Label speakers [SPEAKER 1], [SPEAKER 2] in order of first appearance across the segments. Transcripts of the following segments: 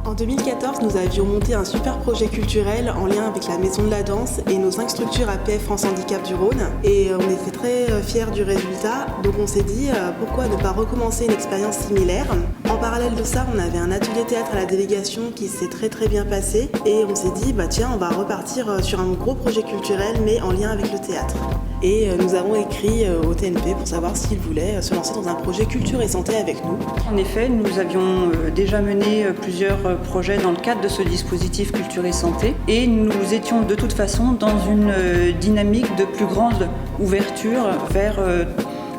[SPEAKER 1] En 2014, nous avions monté un super projet culturel en lien avec la Maison de la Danse et nos 5 structures APF France Handicap du Rhône. Et on était très fiers du résultat, donc on s'est dit pourquoi ne pas recommencer une expérience similaire. En parallèle de ça, on avait un atelier théâtre à la délégation qui s'est très bien passé et on s'est dit tiens, on va repartir sur un gros projet culturel mais en lien avec le théâtre. Et nous avons écrit au TNP pour savoir s'ils voulaient se lancer dans un projet culture et santé avec nous.
[SPEAKER 2] En effet, nous avions déjà mené plusieurs projets dans le cadre de ce dispositif culture et santé et nous étions de toute façon dans une dynamique de plus grande ouverture vers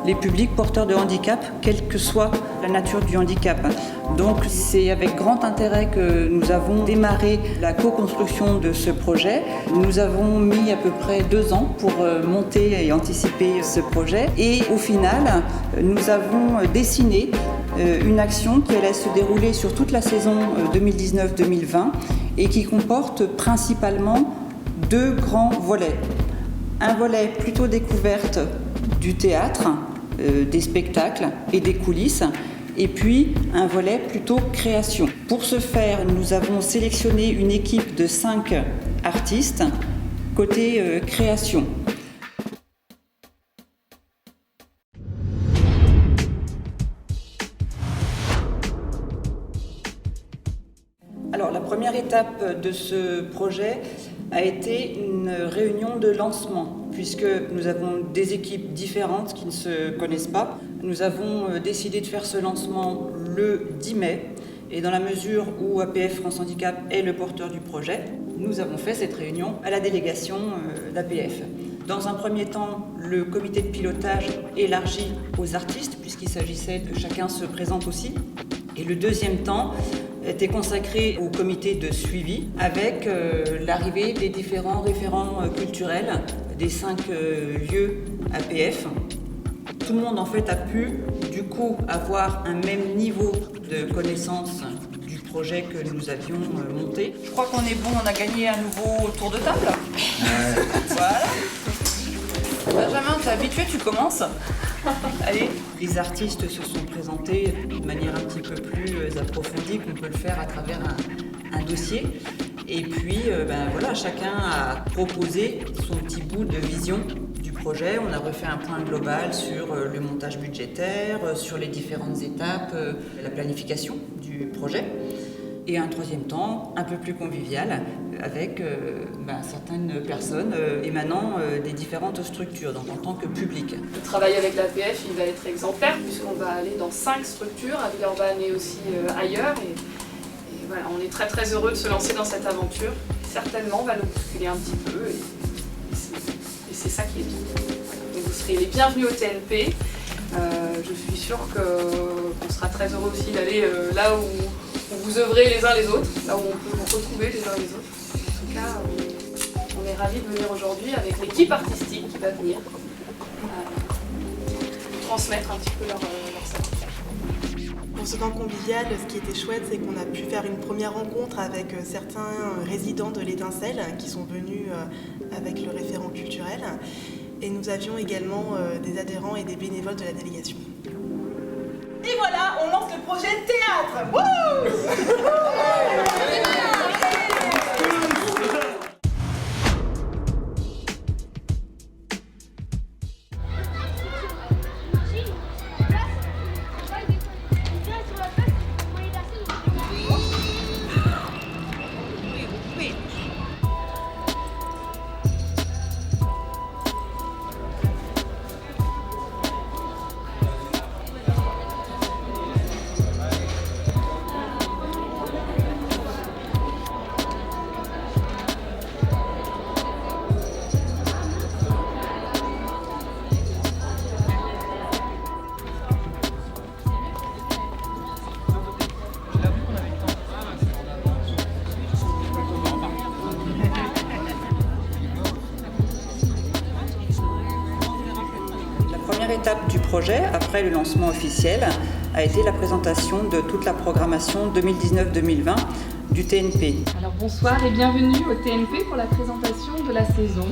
[SPEAKER 2] les publics porteurs de handicap, quelle que soit la nature du handicap. Donc c'est avec grand intérêt que nous avons démarré la co-construction de ce projet. Nous avons mis à peu près 2 ans pour monter et anticiper ce projet et au final, nous avons dessiné une action qui allait se dérouler sur toute la saison 2019-2020 et qui comporte principalement 2 grands volets. Un volet plutôt découverte du théâtre, des spectacles et des coulisses, et puis un volet plutôt création. Pour ce faire, nous avons sélectionné une équipe de 5 artistes côté création. Alors, la première étape de ce projet a été une réunion de lancement, puisque nous avons des équipes différentes qui ne se connaissent pas. Nous avons décidé de faire ce lancement le 10 mai, et dans la mesure où APF France Handicap est le porteur du projet, nous avons fait cette réunion à la délégation d'APF. Dans un premier temps, le comité de pilotage élargi aux artistes, puisqu'il s'agissait de chacun se présente aussi. Et le deuxième temps était consacré au comité de suivi avec l'arrivée des différents référents culturels des 5 lieux APF. Tout le monde en fait a pu du coup avoir un même niveau de connaissance du projet que nous avions monté. Je crois qu'on est bon, on a gagné un nouveau tour de table. Voilà. Benjamin, t'es habitué, tu commences. Allez, les artistes se sont présentés de manière un petit peu plus approfondie qu'on peut le faire à travers un dossier. Et puis, voilà, chacun a proposé son petit bout de vision du projet. On a refait un point global sur le montage budgétaire, sur les différentes étapes, la planification du projet. Et un troisième temps, un peu plus convivial, avec certaines personnes émanant des différentes structures, donc en tant que public.
[SPEAKER 3] Le travail avec l'APF, il va être exemplaire, puisqu'on va aller dans 5 structures, à Villeurbanne et aussi ailleurs. Et voilà, on est très heureux de se lancer dans cette aventure. Certainement, on va nous bousculer un petit peu, et c'est ça qui est bien. Donc vous serez les bienvenus au TNP. Je suis sûre qu'on sera très heureux aussi d'aller là où vous œuvrez les uns les autres, là où on peut vous retrouver les uns les autres. En tout cas, on est ravis de venir aujourd'hui avec l'équipe artistique qui va venir transmettre un petit peu leur savoir-faire.
[SPEAKER 1] Pour ce camp convivial, ce qui était chouette, c'est qu'on a pu faire une première rencontre avec certains résidents de l'Étincelle qui sont venus avec le référent culturel. Et nous avions également des adhérents et des bénévoles de la délégation.
[SPEAKER 4] Et voilà, on lance le projet théâtre. Wouh!
[SPEAKER 2] Étape du projet, après le lancement officiel, a été la présentation de toute la programmation 2019-2020 du TNP.
[SPEAKER 5] Alors bonsoir et bienvenue au TNP pour la présentation de la saison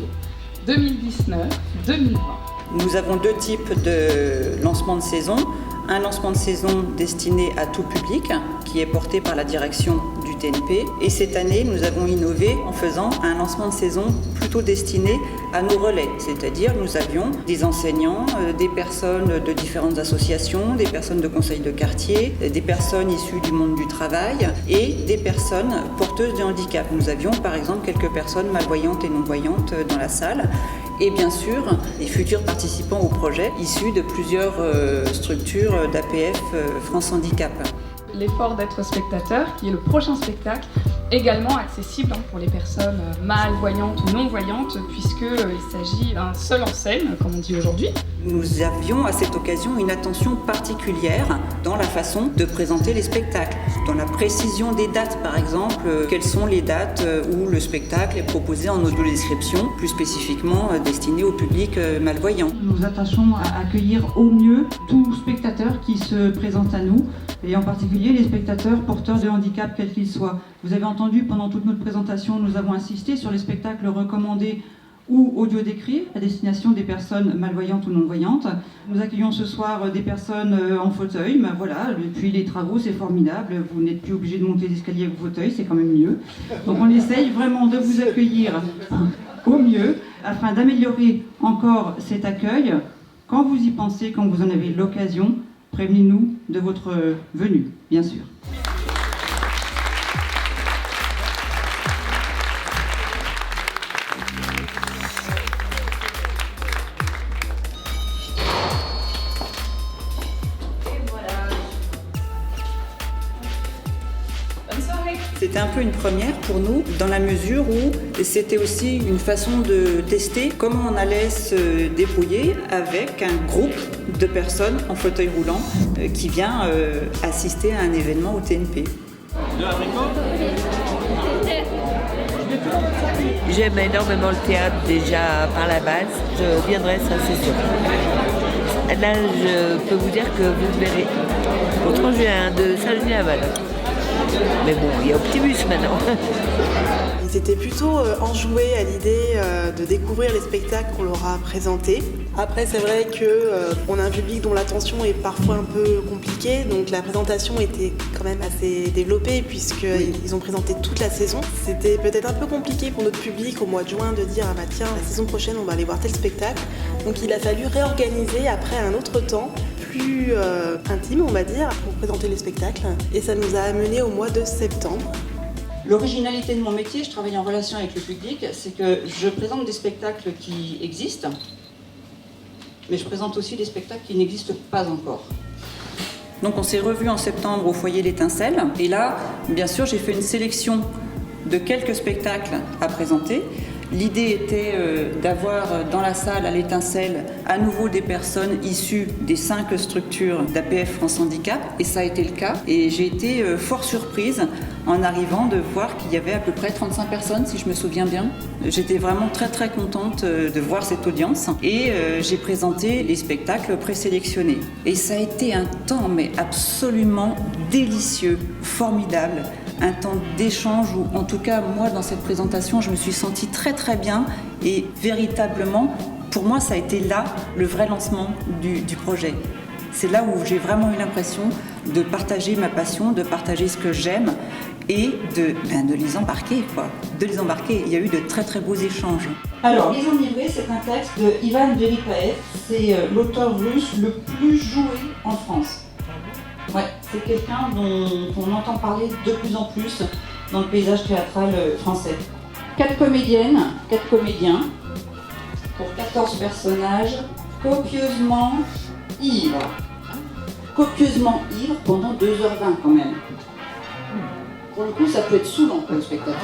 [SPEAKER 5] 2019-2020.
[SPEAKER 2] Nous avons 2 types de lancement de saison. un lancement de saison destiné à tout public, qui est porté par la direction du TNP. Et cette année, nous avons innové en faisant un lancement de saison plutôt destiné à nos relais. C'est-à-dire, nous avions des enseignants, des personnes de différentes associations, des personnes de conseils de quartier, des personnes issues du monde du travail et des personnes porteuses de handicap. Nous avions par exemple quelques personnes malvoyantes et non-voyantes dans la salle. Et bien sûr, les futurs participants au projet issus de plusieurs structures d'APF France Handicap.
[SPEAKER 5] L'effort d'être spectateur, qui est le prochain spectacle, également accessible pour les personnes malvoyantes ou non-voyantes, puisqu'il s'agit d'un seul en scène, comme on dit aujourd'hui.
[SPEAKER 2] Nous avions à cette occasion une attention particulière dans la façon de présenter les spectacles. Dans la précision des dates, par exemple, quelles sont les dates où le spectacle est proposé en audiodescription, plus spécifiquement destiné au public malvoyant.
[SPEAKER 6] Nous nous attachons à accueillir au mieux tout spectateur qui se présente à nous, et en particulier les spectateurs porteurs de handicap, quels qu'ils soient. Vous avez entendu pendant toute notre présentation, nous avons insisté sur les spectacles recommandés ou audio-décrits à destination des personnes malvoyantes ou non-voyantes. Nous accueillons ce soir des personnes en fauteuil, ben voilà, depuis les travaux c'est formidable, vous n'êtes plus obligés de monter les escaliers avec vos fauteuils, c'est quand même mieux. Donc on essaye vraiment de vous accueillir au mieux, afin d'améliorer encore cet accueil. Quand vous y pensez, quand vous en avez l'occasion, prévenez-nous de votre venue, bien sûr.
[SPEAKER 2] C'était un peu une première pour nous, dans la mesure où c'était aussi une façon de tester comment on allait se débrouiller avec un groupe de personnes en fauteuil roulant qui vient assister à un événement au TNP.
[SPEAKER 7] J'aime énormément le théâtre déjà par la base, je viendrai, ça c'est sûr. Là, je peux vous dire que vous verrez. Pourtant, je viens de Saint-Genis-Laval. Mais bon, il y a Optimus maintenant.
[SPEAKER 1] Ils étaient plutôt enjoués à l'idée de découvrir les spectacles qu'on leur a présentés. Après, c'est vrai qu'on a un public dont l'attention est parfois un peu compliquée, donc la présentation était quand même assez développée puisqu'ils ont présenté toute la saison. C'était peut-être un peu compliqué pour notre public au mois de juin de dire « Ah bah tiens, la saison prochaine, on va aller voir tel spectacle ». Donc il a fallu réorganiser après un autre temps, plus intime on va dire, pour présenter les spectacles. Et ça nous a amené au mois de septembre.
[SPEAKER 2] L'originalité de mon métier, je travaille en relation avec le public, c'est que je présente des spectacles qui existent, mais je présente aussi des spectacles qui n'existent pas encore. Donc on s'est revus en septembre au foyer L'Étincelle, et là, bien sûr, j'ai fait une sélection de quelques spectacles à présenter. L'idée était d'avoir dans la salle à l'Étincelle à nouveau des personnes issues des 5 structures d'APF France Handicap, et ça a été le cas. Et j'ai été fort surprise en arrivant de voir qu'il y avait à peu près 35 personnes, si je me souviens bien. J'étais vraiment très très contente de voir cette audience, et j'ai présenté les spectacles présélectionnés. Et ça a été un temps mais absolument délicieux, formidable. Un temps d'échange où, en tout cas, moi, dans cette présentation, je me suis sentie très très bien, et véritablement, pour moi, ça a été là le vrai lancement du projet. C'est là où j'ai vraiment eu l'impression de partager ma passion, de partager ce que j'aime et de les embarquer, quoi. De les embarquer. Il y a eu de très très beaux échanges.
[SPEAKER 6] Alors, Les Enivrés, c'est un texte de Ivan Veripaev, c'est l'auteur russe le plus joué en France. Ouais, c'est quelqu'un dont on entend parler de plus en plus dans le paysage théâtral français. 4 comédiennes, 4 comédiens, pour 14 personnages, copieusement ivres. Copieusement ivres pendant 2h20 quand même. Pour le coup, ça peut être saoulant comme spectateur.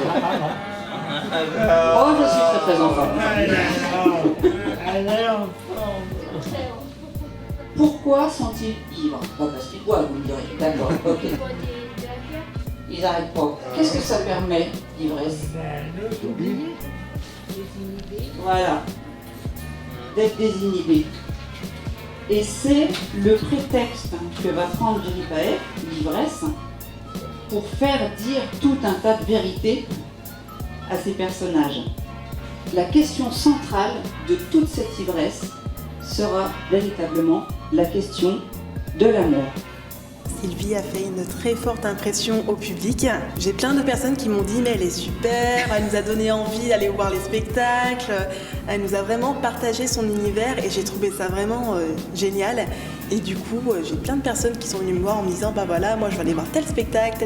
[SPEAKER 6] Oh, je suis très très en forme. Pourquoi sont-ils ivres? Parce qu'ils boivent, vous me direz. D'accord, ok. Ils n'arrêtent pas. Qu'est-ce que ça permet, l'ivresse? Voilà. D'être désinhibé. Et c'est le prétexte que va prendre Veripaev, l'ivresse, pour faire dire tout un tas de vérités à ces personnages. La question centrale de toute cette ivresse sera véritablement la question
[SPEAKER 2] de l'amour.
[SPEAKER 1] Sylvie a fait une très forte impression au public. J'ai plein de personnes qui m'ont dit mais elle est super, elle nous a donné envie d'aller voir les spectacles, elle nous a vraiment partagé son univers et j'ai trouvé ça vraiment génial. Et du coup, j'ai plein de personnes qui sont venues me voir en me disant bah voilà, moi je vais aller voir tel spectacle.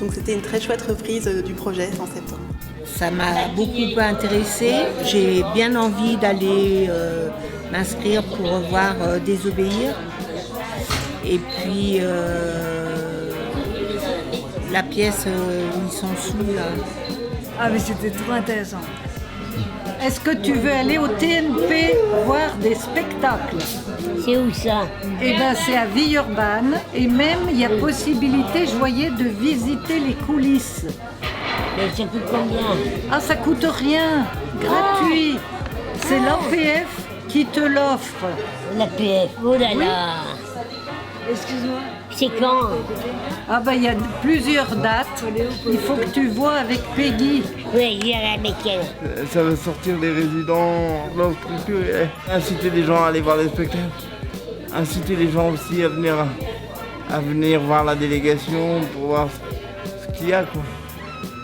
[SPEAKER 1] Donc c'était une très chouette reprise du projet en septembre.
[SPEAKER 8] Ça m'a beaucoup intéressée. J'ai bien envie d'aller m'inscrire pour voir Désobéir. Et puis la pièce où ils sont sous là.
[SPEAKER 9] Ah mais c'était trop intéressant. Est-ce que tu veux aller au TNP voir des spectacles?
[SPEAKER 10] C'est où ça?
[SPEAKER 9] Eh bien c'est à Villeurbanne et même il y a possibilité, je voyais, de visiter les coulisses.
[SPEAKER 10] Mais ça coûte combien?
[SPEAKER 9] Ah ça coûte rien, gratuit. C'est l'APF qui te l'offre.
[SPEAKER 10] L'APF, oh là là.
[SPEAKER 9] Excuse-moi.
[SPEAKER 10] C'est quand?
[SPEAKER 9] Ah bah il y a plusieurs dates. Il faut que tu vois avec Peggy.
[SPEAKER 10] Oui, j'irai avec elle.
[SPEAKER 11] Ça va sortir les résidents de la structure et inciter les gens à aller voir les spectacles. Inciter les gens aussi à venir voir la délégation pour voir ce qu'il y a, quoi.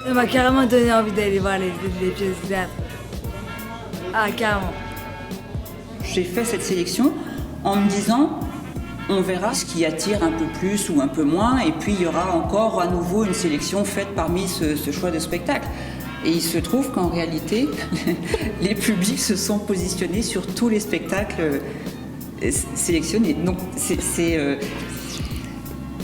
[SPEAKER 9] Ça m'a carrément donné envie d'aller voir les pièces de théâtre. Ah carrément.
[SPEAKER 2] J'ai fait cette sélection en me disant on verra ce qui attire un peu plus ou un peu moins et puis il y aura encore à nouveau une sélection faite parmi ce choix de spectacle. Et il se trouve qu'en réalité, les publics se sont positionnés sur tous les spectacles sélectionnés. Donc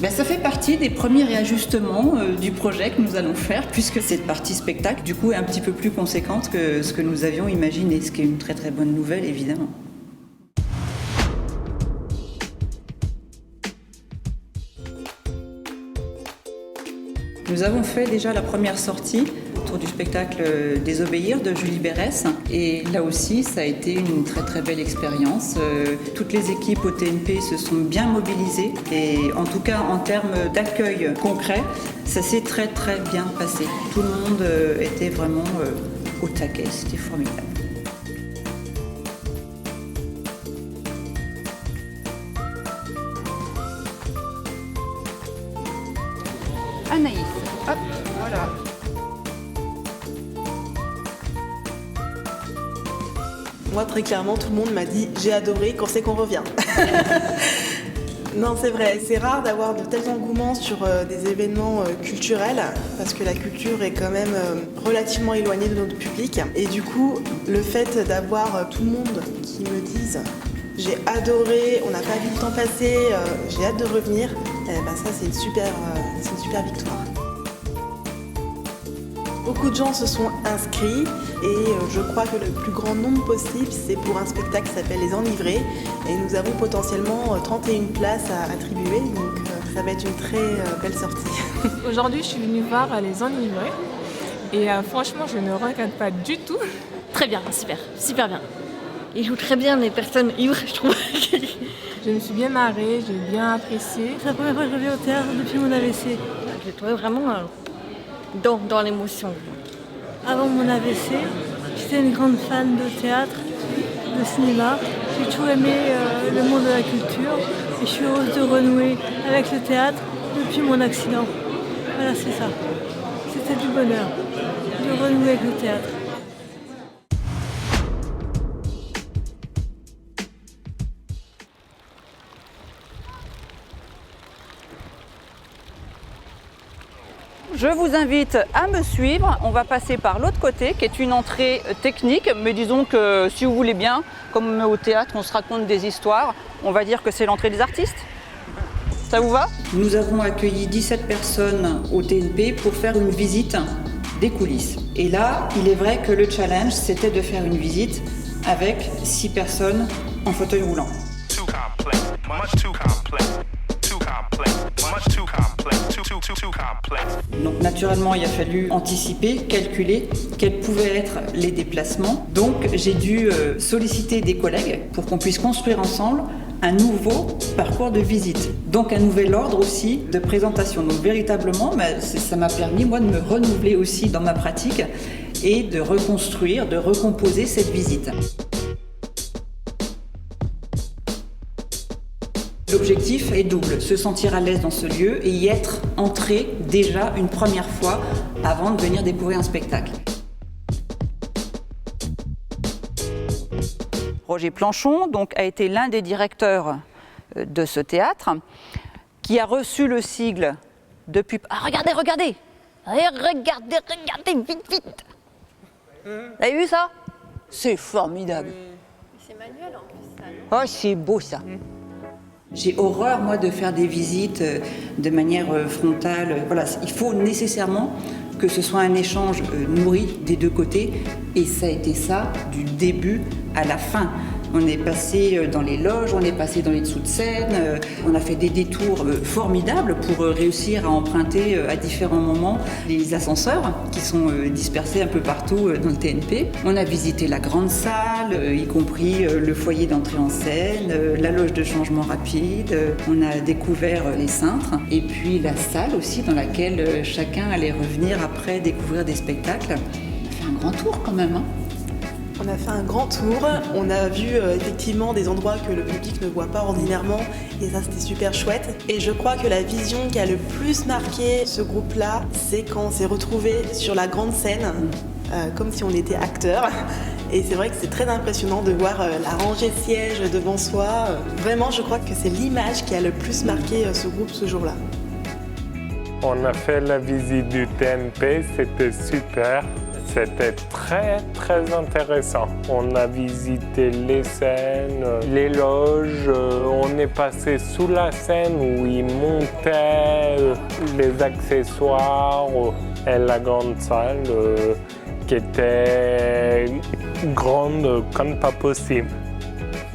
[SPEAKER 2] ça fait partie des premiers réajustements du projet que nous allons faire puisque cette partie spectacle du coup est un petit peu plus conséquente que ce que nous avions imaginé, ce qui est une très très bonne nouvelle évidemment. Nous avons fait déjà la première sortie autour du spectacle Désobéir de Julie Berès et là aussi ça a été une très très belle expérience. Toutes les équipes au TNP se sont bien mobilisées et en tout cas en termes d'accueil concret, ça s'est très très bien passé. Tout le monde était vraiment au taquet, c'était formidable.
[SPEAKER 12] Anaïs, hop, voilà.
[SPEAKER 1] Moi, très clairement, tout le monde m'a dit « j'ai adoré, quand c'est qu'on revient ?» Non, c'est vrai, c'est rare d'avoir de tels engouements sur des événements culturels parce que la culture est quand même relativement éloignée de notre public. Et du coup, le fait d'avoir tout le monde qui me dise « j'ai adoré, on n'a pas vu le temps passer, j'ai hâte de revenir », ça c'est une super victoire. Beaucoup de gens se sont inscrits et je crois que le plus grand nombre possible, c'est pour un spectacle qui s'appelle Les Enivrés. Et nous avons potentiellement 31 places à attribuer, donc ça va être une très belle sortie.
[SPEAKER 13] Aujourd'hui, je suis venue voir Les Enivrés et franchement, je ne regrette pas du tout.
[SPEAKER 14] Très bien, super bien. Ils jouent très bien les personnes ivres, je trouve.
[SPEAKER 13] Je me suis bien marrée, j'ai bien apprécié.
[SPEAKER 9] C'est la première fois que je viens au théâtre depuis mon AVC.
[SPEAKER 14] J'ai trouvé vraiment dans l'émotion.
[SPEAKER 9] Avant mon AVC, j'étais une grande fan de théâtre, de cinéma. J'ai toujours aimé le monde de la culture et je suis heureuse de renouer avec le théâtre depuis mon accident. Voilà, c'est ça. C'était du bonheur de renouer avec le théâtre.
[SPEAKER 12] Je vous invite à me suivre. On va passer par l'autre côté, qui est une entrée technique. Mais disons que si vous voulez bien, comme au théâtre, on se raconte des histoires, on va dire que c'est l'entrée des artistes. Ça vous va?
[SPEAKER 2] Nous avons accueilli 17 personnes au TNP pour faire une visite des coulisses. Et là, il est vrai que le challenge, c'était de faire une visite avec 6 personnes en fauteuil roulant. Donc naturellement, il a fallu anticiper, calculer quels pouvaient être les déplacements. Donc j'ai dû solliciter des collègues pour qu'on puisse construire ensemble un nouveau parcours de visite. Donc un nouvel ordre aussi de présentation. Donc véritablement, ça m'a permis moi de me renouveler aussi dans ma pratique et de reconstruire, de recomposer cette visite. L'objectif est double, se sentir à l'aise dans ce lieu et y être entré déjà une première fois avant de venir découvrir un spectacle. Roger Planchon donc, a été l'un des directeurs de ce théâtre qui a reçu le sigle depuis... Ah, regardez, regardez! Regardez, vite! Vous avez vu ça? C'est formidable.
[SPEAKER 14] C'est manuel en plus ça.
[SPEAKER 2] Oh, c'est beau ça. J'ai horreur, moi, de faire des visites de manière frontale. Voilà, il faut nécessairement que ce soit un échange nourri des deux côtés. Et ça a été ça du début à la fin. On est passé dans les loges, on est passé dans les dessous de scène, on a fait des détours formidables pour réussir à emprunter à différents moments les ascenseurs qui sont dispersés un peu partout dans le TNP. On a visité la grande salle, y compris le foyer d'entrée en scène, la loge de changement rapide, on a découvert les cintres et puis la salle aussi dans laquelle chacun allait revenir après découvrir des spectacles. On a fait un grand tour quand même, hein.
[SPEAKER 1] On a fait un grand tour, on a vu effectivement des endroits que le public ne voit pas ordinairement et ça c'était super chouette. Et je crois que la vision qui a le plus marqué ce groupe-là, c'est quand on s'est retrouvés sur la grande scène, comme si on était acteurs. Et c'est vrai que c'est très impressionnant de voir la rangée de sièges devant soi. Vraiment, je crois que c'est l'image qui a le plus marqué ce groupe ce jour-là.
[SPEAKER 15] On a fait la visite du TNP, c'était super. C'était très intéressant. On a visité les scènes, les loges, on est passé sous la scène où ils montaient les accessoires et la grande salle qui était grande comme pas possible.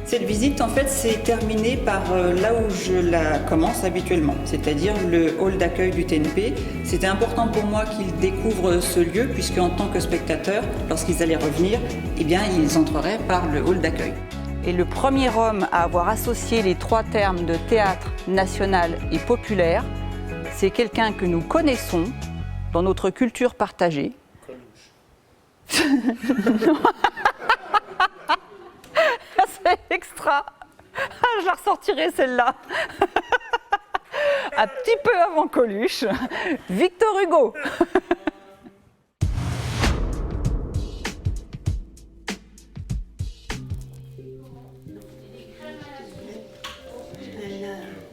[SPEAKER 2] Cette visite, en fait, s'est terminée par là où je la commence habituellement, c'est-à-dire le hall d'accueil du TNP. C'était important pour moi qu'ils découvrent ce lieu, puisque en tant que spectateurs, lorsqu'ils allaient revenir, eh bien, ils entreraient par le hall d'accueil. Et le premier homme à avoir associé les trois termes de théâtre, national et populaire, c'est quelqu'un que nous connaissons dans notre culture partagée. C'est extra. Je la ressortirai celle-là. Un petit peu avant Coluche. Victor Hugo.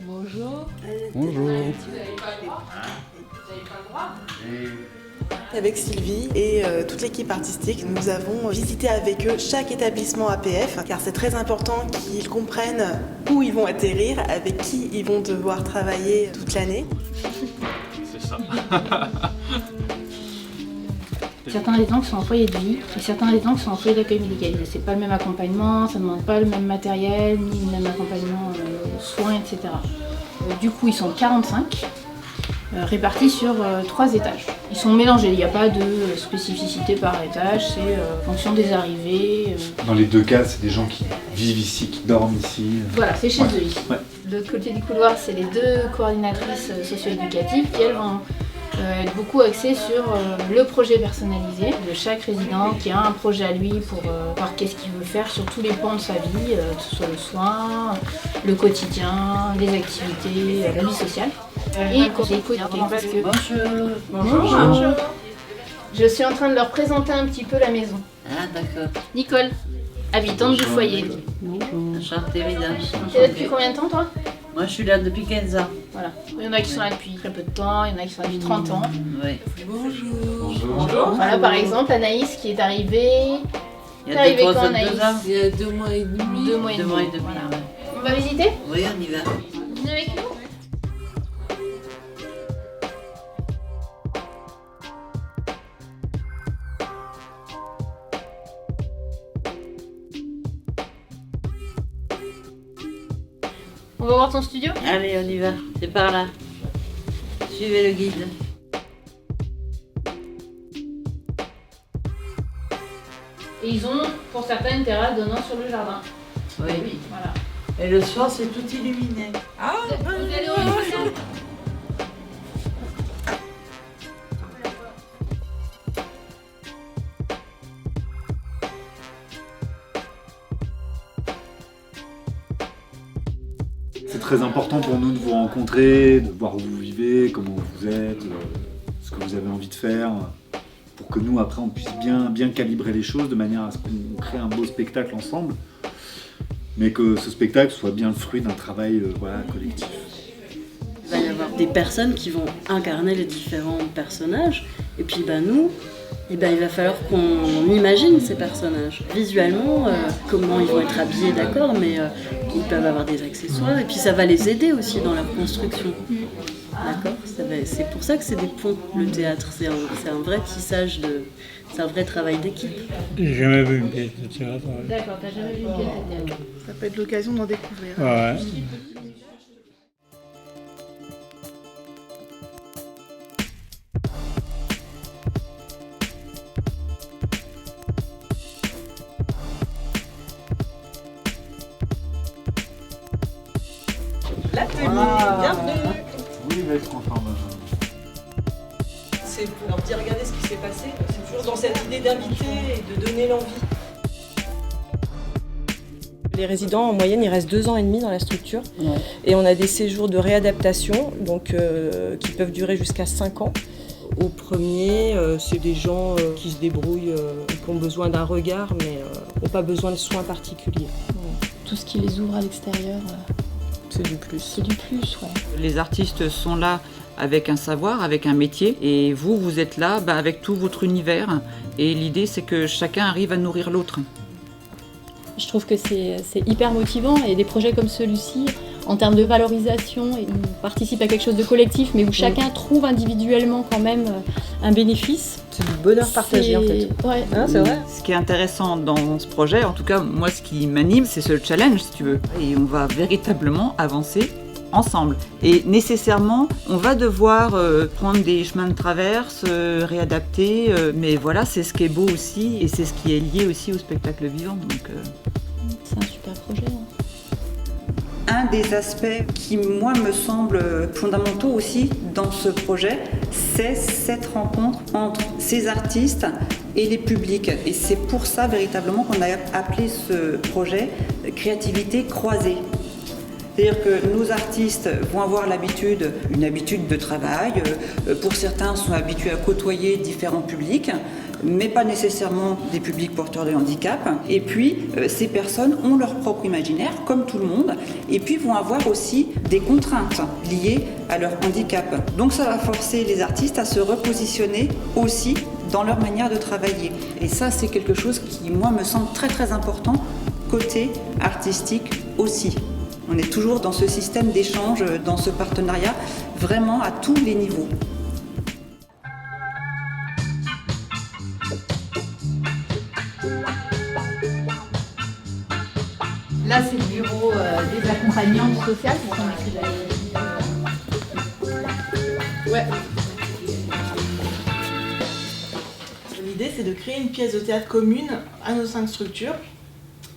[SPEAKER 1] Bonjour.
[SPEAKER 16] Bonjour.
[SPEAKER 1] Avec Sylvie et toute l'équipe artistique, nous avons visité avec eux chaque établissement APF car c'est très important qu'ils comprennent où ils vont atterrir, avec qui ils vont devoir travailler toute l'année.
[SPEAKER 16] C'est ça.
[SPEAKER 17] Certains résidents qui sont en foyer de vie et certains résidents qui sont en foyer d'accueil médicalisé. C'est pas le même accompagnement, ça ne demande pas le même matériel, ni le même accompagnement soins, etc. Du coup, ils sont 45. Répartis sur 3 étages. Ils sont mélangés, il n'y a pas de spécificité par étage, c'est en fonction des arrivées.
[SPEAKER 16] Dans les deux cas, c'est des gens qui vivent ici, qui dorment ici.
[SPEAKER 17] Voilà, c'est chez eux ici.
[SPEAKER 16] Ouais.
[SPEAKER 17] De l'autre côté du couloir, c'est les 2 coordinatrices socio-éducatives qui, elles, vont être beaucoup axées sur le projet personnalisé de chaque résident qui a un projet à lui pour voir qu'est-ce qu'il veut faire sur tous les pans de sa vie, que ce soit le soin, le quotidien, les activités, la vie sociale. Et conseil parce que... Bonjour. Je suis en train de leur présenter un petit peu la maison.
[SPEAKER 18] Ah d'accord.
[SPEAKER 17] Nicole, habitante du foyer.
[SPEAKER 18] Bonjour. Enchantée mesdames.
[SPEAKER 17] Tu es là depuis combien de temps toi?
[SPEAKER 18] Moi je suis là depuis 15 ans.
[SPEAKER 17] Voilà. Il y en a qui sont là depuis très peu de temps, il y en a qui sont là depuis 30 ans.
[SPEAKER 18] Oui.
[SPEAKER 17] Bonjour. Voilà par exemple Anaïs qui est arrivée.
[SPEAKER 18] Il y a 2 ans.
[SPEAKER 17] Il y a 2 mois et demi. 2 mois et demi. Voilà. On va visiter?
[SPEAKER 18] Oui, on y va.
[SPEAKER 17] Venez avec nous. On va voir ton studio?
[SPEAKER 18] Allez, on y va. C'est par là. Suivez le guide.
[SPEAKER 17] Et ils ont, pour certains, une terrasse donnant sur le jardin.
[SPEAKER 18] Oui.
[SPEAKER 17] Voilà.
[SPEAKER 18] Et le soir, c'est tout illuminé.
[SPEAKER 17] Ah, vous allez au rez-de-chaussée?
[SPEAKER 16] C'était très important pour nous de vous rencontrer, de voir où vous vivez, comment vous êtes, ce que vous avez envie de faire, pour que nous, après, on puisse bien calibrer les choses de manière à ce qu'on crée un beau spectacle ensemble, mais que ce spectacle soit bien le fruit d'un travail collectif.
[SPEAKER 19] Il va y avoir des personnes qui vont incarner les différents personnages, et puis nous, il va falloir qu'on imagine ces personnages. Visuellement, comment ils vont être habillés, d'accord, mais ils peuvent avoir des accessoires, et puis ça va les aider aussi dans leur construction. D'accord ? C'est pour ça que c'est des ponts, le théâtre. C'est un vrai tissage, c'est un vrai travail d'équipe.
[SPEAKER 20] J'ai jamais vu une pièce de théâtre.
[SPEAKER 17] D'accord, t'as jamais vu une pièce de théâtre.
[SPEAKER 1] Ça peut être l'occasion d'en découvrir.
[SPEAKER 20] Ouais.
[SPEAKER 4] L'atelier, bienvenue.
[SPEAKER 16] Oui, mais est-ce qu'on s'en va ?
[SPEAKER 4] C'est pour leur dire, regardez ce qui s'est passé. C'est toujours dans cette idée d'inviter et de donner l'envie. Les résidents, en moyenne, ils restent 2 ans et demi dans la structure. Ouais. Et on a des séjours de réadaptation qui peuvent durer jusqu'à 5 ans. Au premier, c'est des gens qui se débrouillent, qui ont besoin d'un regard, mais n'ont pas besoin de soins particuliers.
[SPEAKER 17] Tout ce qui les ouvre à l'extérieur,
[SPEAKER 4] c'est du plus.
[SPEAKER 17] C'est du plus, ouais.
[SPEAKER 12] Les artistes sont là avec un savoir, avec un métier, et vous êtes là avec tout votre univers. Et l'idée, c'est que chacun arrive à nourrir l'autre.
[SPEAKER 17] Je trouve que c'est hyper motivant, et des projets comme celui-ci, en termes de valorisation, on participe à quelque chose de collectif, mais où chacun trouve individuellement quand même un bénéfice.
[SPEAKER 4] C'est du bonheur partagé en fait.
[SPEAKER 17] Ouais.
[SPEAKER 4] Hein, c'est vrai.
[SPEAKER 12] Ce qui est intéressant dans ce projet, en tout cas moi ce qui m'anime, c'est ce challenge si tu veux. Et on va véritablement avancer ensemble. Et nécessairement, on va devoir prendre des chemins de traverse, réadapter, mais voilà, c'est ce qui est beau aussi, et c'est ce qui est lié aussi au spectacle vivant. Donc,
[SPEAKER 17] c'est un super projet.
[SPEAKER 2] Un des aspects qui, moi, me semble fondamentaux aussi dans ce projet, c'est cette rencontre entre ces artistes et les publics. Et c'est pour ça, véritablement, qu'on a appelé ce projet « Créativité croisée ». C'est-à-dire que nos artistes vont avoir une habitude de travail. Pour certains, sont habitués à côtoyer différents publics, mais pas nécessairement des publics porteurs de handicap. Et puis, ces personnes ont leur propre imaginaire, comme tout le monde, et puis vont avoir aussi des contraintes liées à leur handicap. Donc ça va forcer les artistes à se repositionner aussi dans leur manière de travailler. Et ça, c'est quelque chose qui, moi, me semble très très important, côté artistique aussi. On est toujours dans ce système d'échange, dans ce partenariat, vraiment à tous les niveaux.
[SPEAKER 17] Là, c'est le bureau des accompagnantes sociales.
[SPEAKER 1] Ouais. L'idée, c'est de créer une pièce de théâtre commune à nos 5 structures.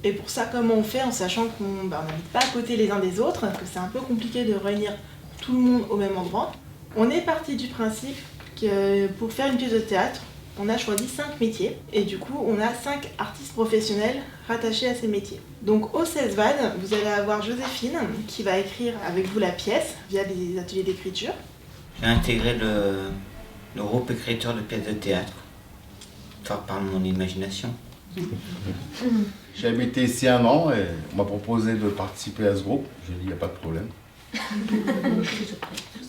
[SPEAKER 1] Et pour ça, comment on fait en sachant qu'on n'habite pas à côté les uns des autres, que c'est un peu compliqué de réunir tout le monde au même endroit. On est parti du principe que pour faire une pièce de théâtre, on a choisi 5 métiers et du coup on a 5 artistes professionnels rattachés à ces métiers. Donc au CESVAD, vous allez avoir Joséphine qui va écrire avec vous la pièce via des ateliers d'écriture.
[SPEAKER 21] J'ai intégré le groupe écriture de pièces de théâtre, par mon imagination.
[SPEAKER 22] J'ai habité ici 1 an et on m'a proposé de participer à ce groupe. J'ai dit il n'y a pas de problème.
[SPEAKER 14] Ça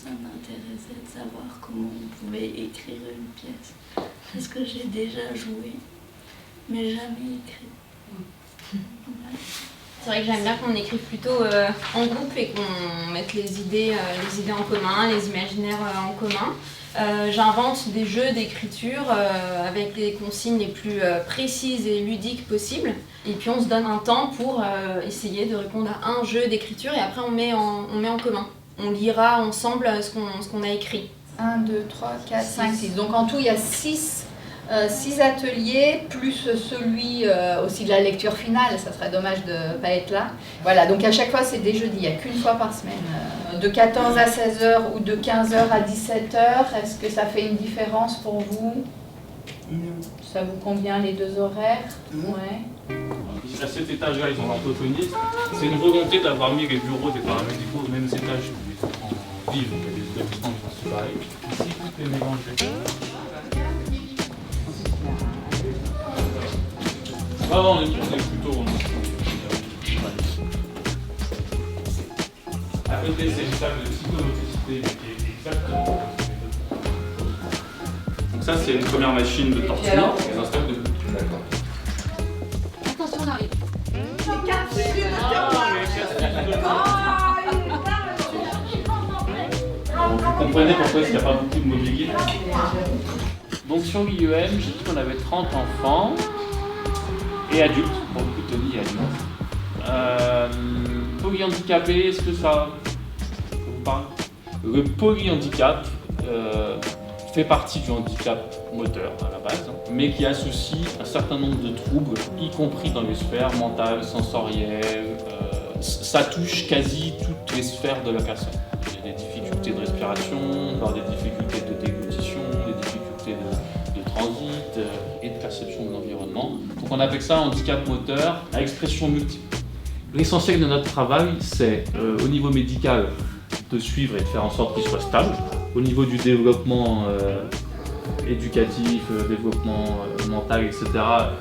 [SPEAKER 14] m'intéressait de savoir comment on pouvait écrire une pièce. Parce que j'ai déjà joué, mais jamais écrit.
[SPEAKER 23] C'est vrai que j'aime bien qu'on écrive plutôt en groupe et qu'on mette les idées en commun, les imaginaires en commun. J'invente des jeux d'écriture avec les consignes les plus précises et ludiques possibles. Et puis on se donne un temps pour essayer de répondre à un jeu d'écriture et après on met en commun. On lira ensemble ce qu'on a écrit.
[SPEAKER 24] 1, 2, 3, 4, 5, 6. Donc en tout, il y a 6 ateliers, plus celui aussi de la lecture finale. Ça serait dommage de ne pas être là. Voilà, donc à chaque fois, c'est des jeudis. Il n'y a qu'une fois par semaine. De 14 à 16h ou de 15h à 17h, est-ce que ça fait une différence pour vous ? Ça vous convient les 2 horaires? Ouais.
[SPEAKER 3] À cet étage-là, ils ont l'orthophoniste. C'est une volonté d'avoir mis les bureaux des paramédicaux aux mêmes étages où les enfants vivent, donc les établissements qui sont séparés. Ici, tout est mélangé. On est plutôt. À côté, c'est une table de psychomotricité qui est exactement. Donc, ça, c'est une première machine de torture. Les installe de. D'accord.
[SPEAKER 24] Attention, on arrive.
[SPEAKER 3] Vous comprenez pourquoi il n'y a pas beaucoup de mobilier. Donc sur l'IEM, j'ai dit qu'on avait 30 enfants et adultes, pour le coup Tony et adultes. Polyhandicapés, est-ce que ça vous parle? Le polyhandicap fait partie du handicap moteur à la base, mais qui associe un certain nombre de troubles, y compris dans les sphères mentales, sensorielles. Ça touche quasi toutes les sphères de la personne. Il y a des difficultés de respiration, voire des difficultés de déglutition, des difficultés de transit et de perception de l'environnement. Donc on appelle ça handicap moteur à expression multiple. L'essentiel de notre travail, c'est au niveau médical de suivre et de faire en sorte qu'il soit stable. Au niveau du développement éducatif, développement mental, etc.,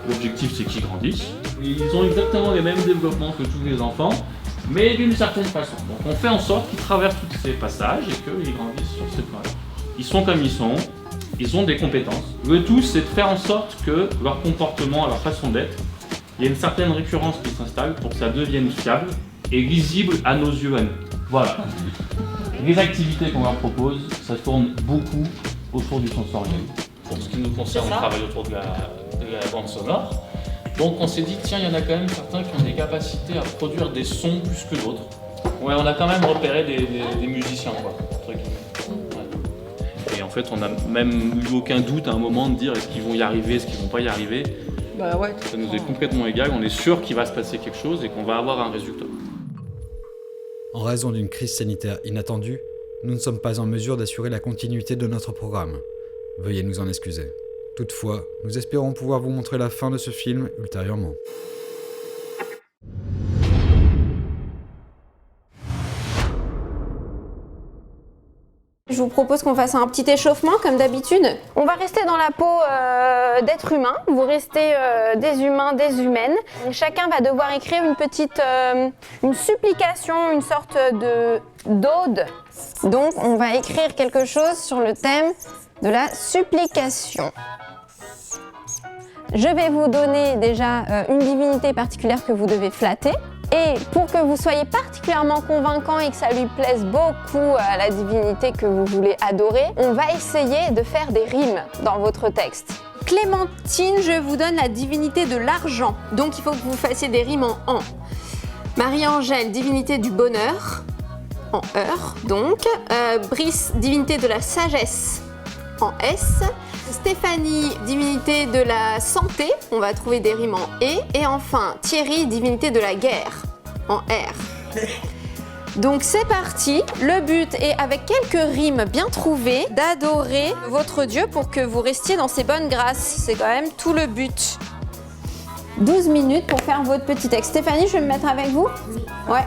[SPEAKER 3] l'objectif c'est qu'ils grandissent. Ils ont exactement les mêmes développements que tous les enfants, mais d'une certaine façon. Donc on fait en sorte qu'ils traversent tous ces passages et qu'ils grandissent sur ce plan-là. Ils sont comme ils sont, ils ont des compétences. Le tout c'est de faire en sorte que leur comportement, leur façon d'être, il y a une certaine récurrence qui s'installe pour que ça devienne fiable et lisible à nos yeux à nous. Voilà. Les activités qu'on leur propose, ça tourne beaucoup autour du sensoriel. Pour ce qui nous concerne, on travaille autour de la bande sonore. Donc on s'est dit, tiens, il y en a quand même certains qui ont des capacités à produire des sons plus que d'autres. Ouais, on a quand même repéré des musiciens, quoi, entre guillemets. Ouais. Et en fait, on n'a même eu aucun doute à un moment de dire est-ce qu'ils vont y arriver, est-ce qu'ils vont pas y arriver.
[SPEAKER 4] Bah ouais.
[SPEAKER 3] Ça nous est complètement égal, on est sûr qu'il va se passer quelque chose et qu'on va avoir un résultat.
[SPEAKER 5] En raison d'une crise sanitaire inattendue, nous ne sommes pas en mesure d'assurer la continuité de notre programme. Veuillez nous en excuser. Toutefois, nous espérons pouvoir vous montrer la fin de ce film ultérieurement.
[SPEAKER 6] Je vous propose qu'on fasse un petit échauffement comme d'habitude. On va rester dans la peau d'êtres humains. Vous restez des humains, des humaines. Et chacun va devoir écrire une petite une supplication, une sorte d'ode. Donc on va écrire quelque chose sur le thème de la supplication. Je vais vous donner déjà une divinité particulière que vous devez flatter. Et pour que vous soyez particulièrement convaincant et que ça lui plaise beaucoup à la divinité que vous voulez adorer, on va essayer de faire des rimes dans votre texte. Clémentine, je vous donne la divinité de l'argent. Donc il faut que vous fassiez des rimes en « an ». Marie-Angèle, divinité du bonheur, en « heure ». Donc, Brice, divinité de la sagesse, en « s ». Stéphanie, divinité de la santé, on va trouver des rimes en « et ». Et enfin, Thierry, divinité de la guerre, en « r ». Donc c'est parti, le but est, avec quelques rimes bien trouvées, d'adorer votre Dieu pour que vous restiez dans ses bonnes grâces. C'est quand même tout le but. 12 minutes pour faire votre petit texte. Stéphanie, je vais me mettre avec vous? Ouais.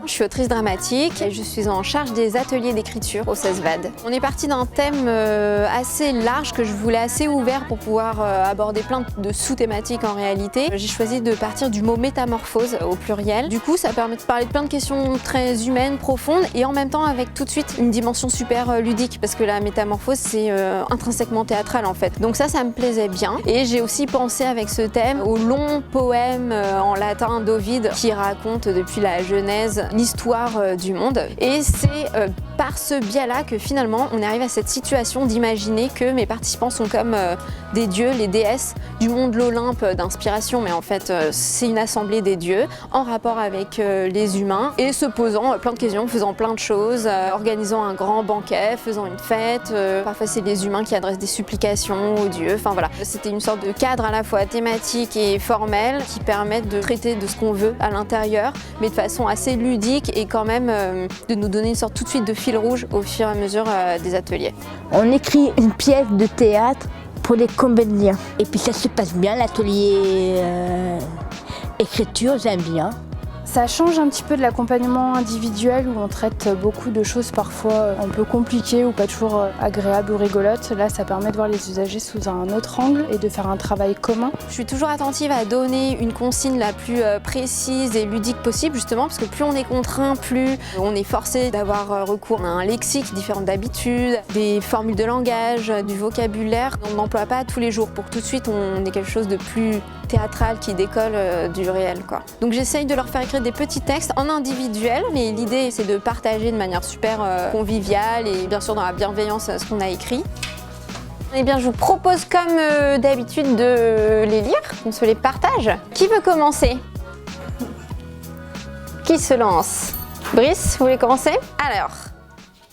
[SPEAKER 6] Je suis autrice dramatique et je suis en charge des ateliers d'écriture au CESVAD. On est parti d'un thème assez large que je voulais assez ouvert pour pouvoir aborder plein de sous-thématiques en réalité. J'ai choisi de partir du mot métamorphose au pluriel. Du coup, ça permet de parler de plein de questions très humaines, profondes et en même temps avec tout de suite une dimension super ludique parce que la métamorphose c'est intrinsèquement théâtral en fait. Donc ça me plaisait bien. Et j'ai aussi pensé avec ce thème au long poème en latin d'Ovide qui raconte depuis la Genèse l'histoire du monde. Et c'est par ce biais-là que finalement on arrive à cette situation d'imaginer que mes participants sont comme des dieux, les déesses du monde de l'Olympe d'inspiration, mais en fait c'est une assemblée des dieux en rapport avec les humains et se posant plein de questions, faisant plein de choses, organisant un grand banquet, faisant une fête. Parfois c'est les humains qui adressent des supplications aux dieux. Enfin voilà, c'était une sorte de cadre à la fois thématique et formel qui permettent de traiter de ce qu'on veut à l'intérieur, mais de façon assez ludique et quand même de nous donner une sorte tout de suite de fil rouge au fur et à mesure des ateliers.
[SPEAKER 10] On écrit une pièce de théâtre pour les comédiens. Et puis ça se passe bien, l'atelier écriture, j'aime bien.
[SPEAKER 7] Ça change un petit peu de l'accompagnement individuel où on traite beaucoup de choses parfois un peu compliquées ou pas toujours agréables ou rigolotes. Là, ça permet de voir les usagers sous un autre angle et de faire un travail commun.
[SPEAKER 6] Je suis toujours attentive à donner une consigne la plus précise et ludique possible, justement, parce que plus on est contraint, plus on est forcé d'avoir recours à un lexique différent d'habitude, des formules de langage, du vocabulaire. On n'emploie pas tous les jours pour que tout de suite on ait quelque chose de plus théâtral qui décolle du réel, quoi. Donc j'essaye de leur faire écrire des petits textes en individuel, mais l'idée c'est de partager de manière super conviviale et bien sûr dans la bienveillance ce qu'on a écrit. Eh bien je vous propose comme d'habitude de les lire, qu'on se les partage. Qui veut commencer? Qui se lance? Brice, vous voulez commencer? Alors.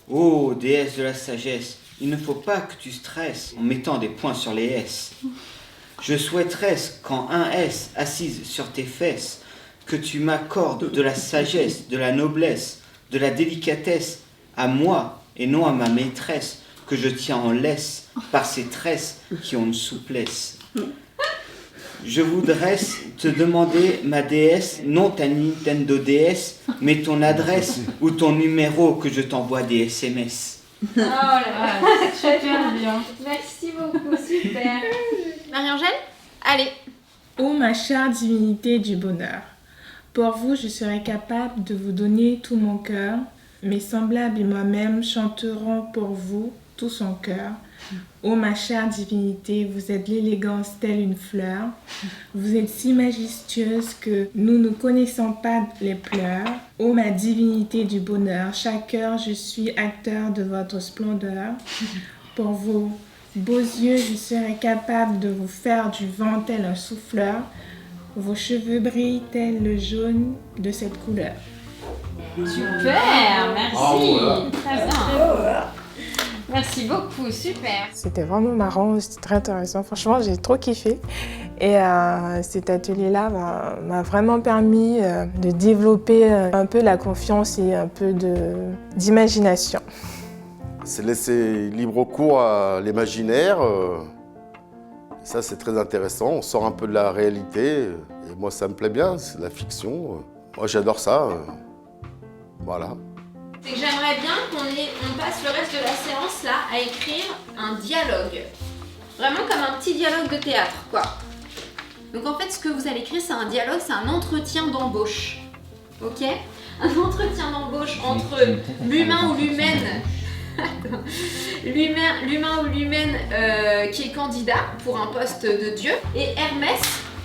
[SPEAKER 21] Oh, déesse de la sagesse, il ne faut pas que tu stresses en mettant des points sur les S. Je souhaiterais qu'en un S assise sur tes fesses, que tu m'accordes de la sagesse, de la noblesse, de la délicatesse à moi et non à ma maîtresse que je tiens en laisse par ces tresses qui ont une souplesse. Je voudrais te demander, ma déesse, non ta Nintendo DS, mais ton adresse ou ton numéro que je t'envoie des SMS.
[SPEAKER 23] Oh là là, super bien. Merci beaucoup, super.
[SPEAKER 6] Marie-Angèle, allez.
[SPEAKER 8] Ô ma chère divinité du bonheur, pour vous je serai capable de vous donner tout mon cœur. Mes semblables et moi-même chanteront pour vous tout son cœur. Ô ma chère divinité, vous êtes l'élégance telle une fleur. Vous êtes si majestueuse que nous ne connaissons pas les pleurs. Ô ma divinité du bonheur, chaque heure je suis acteur de votre splendeur. Pour vos beaux yeux, je serai capable de vous faire du vent tel un souffleur. Vos cheveux brillent tel le jaune de cette couleur.
[SPEAKER 23] Super, merci. Très bien. Merci beaucoup, super.
[SPEAKER 7] C'était vraiment marrant, c'était très intéressant. Franchement, j'ai trop kiffé. Et cet atelier-là m'a vraiment permis de développer un peu la confiance et un peu d'imagination.
[SPEAKER 22] C'est laisser libre cours à l'imaginaire. Ça, c'est très intéressant. On sort un peu de la réalité. Et moi, ça me plaît bien, c'est de la fiction. Moi, j'adore ça. Voilà.
[SPEAKER 23] C'est que j'aimerais bien qu'on passe le reste de la séance là à écrire un dialogue. Vraiment comme un petit dialogue de théâtre, quoi. Donc en fait, ce que vous allez écrire, c'est un dialogue, c'est un entretien d'embauche. Ok? Un entretien d'embauche entre l'humain ou l'humaine. L'humain ou l'humaine qui est candidat pour un poste de Dieu. Et Hermès,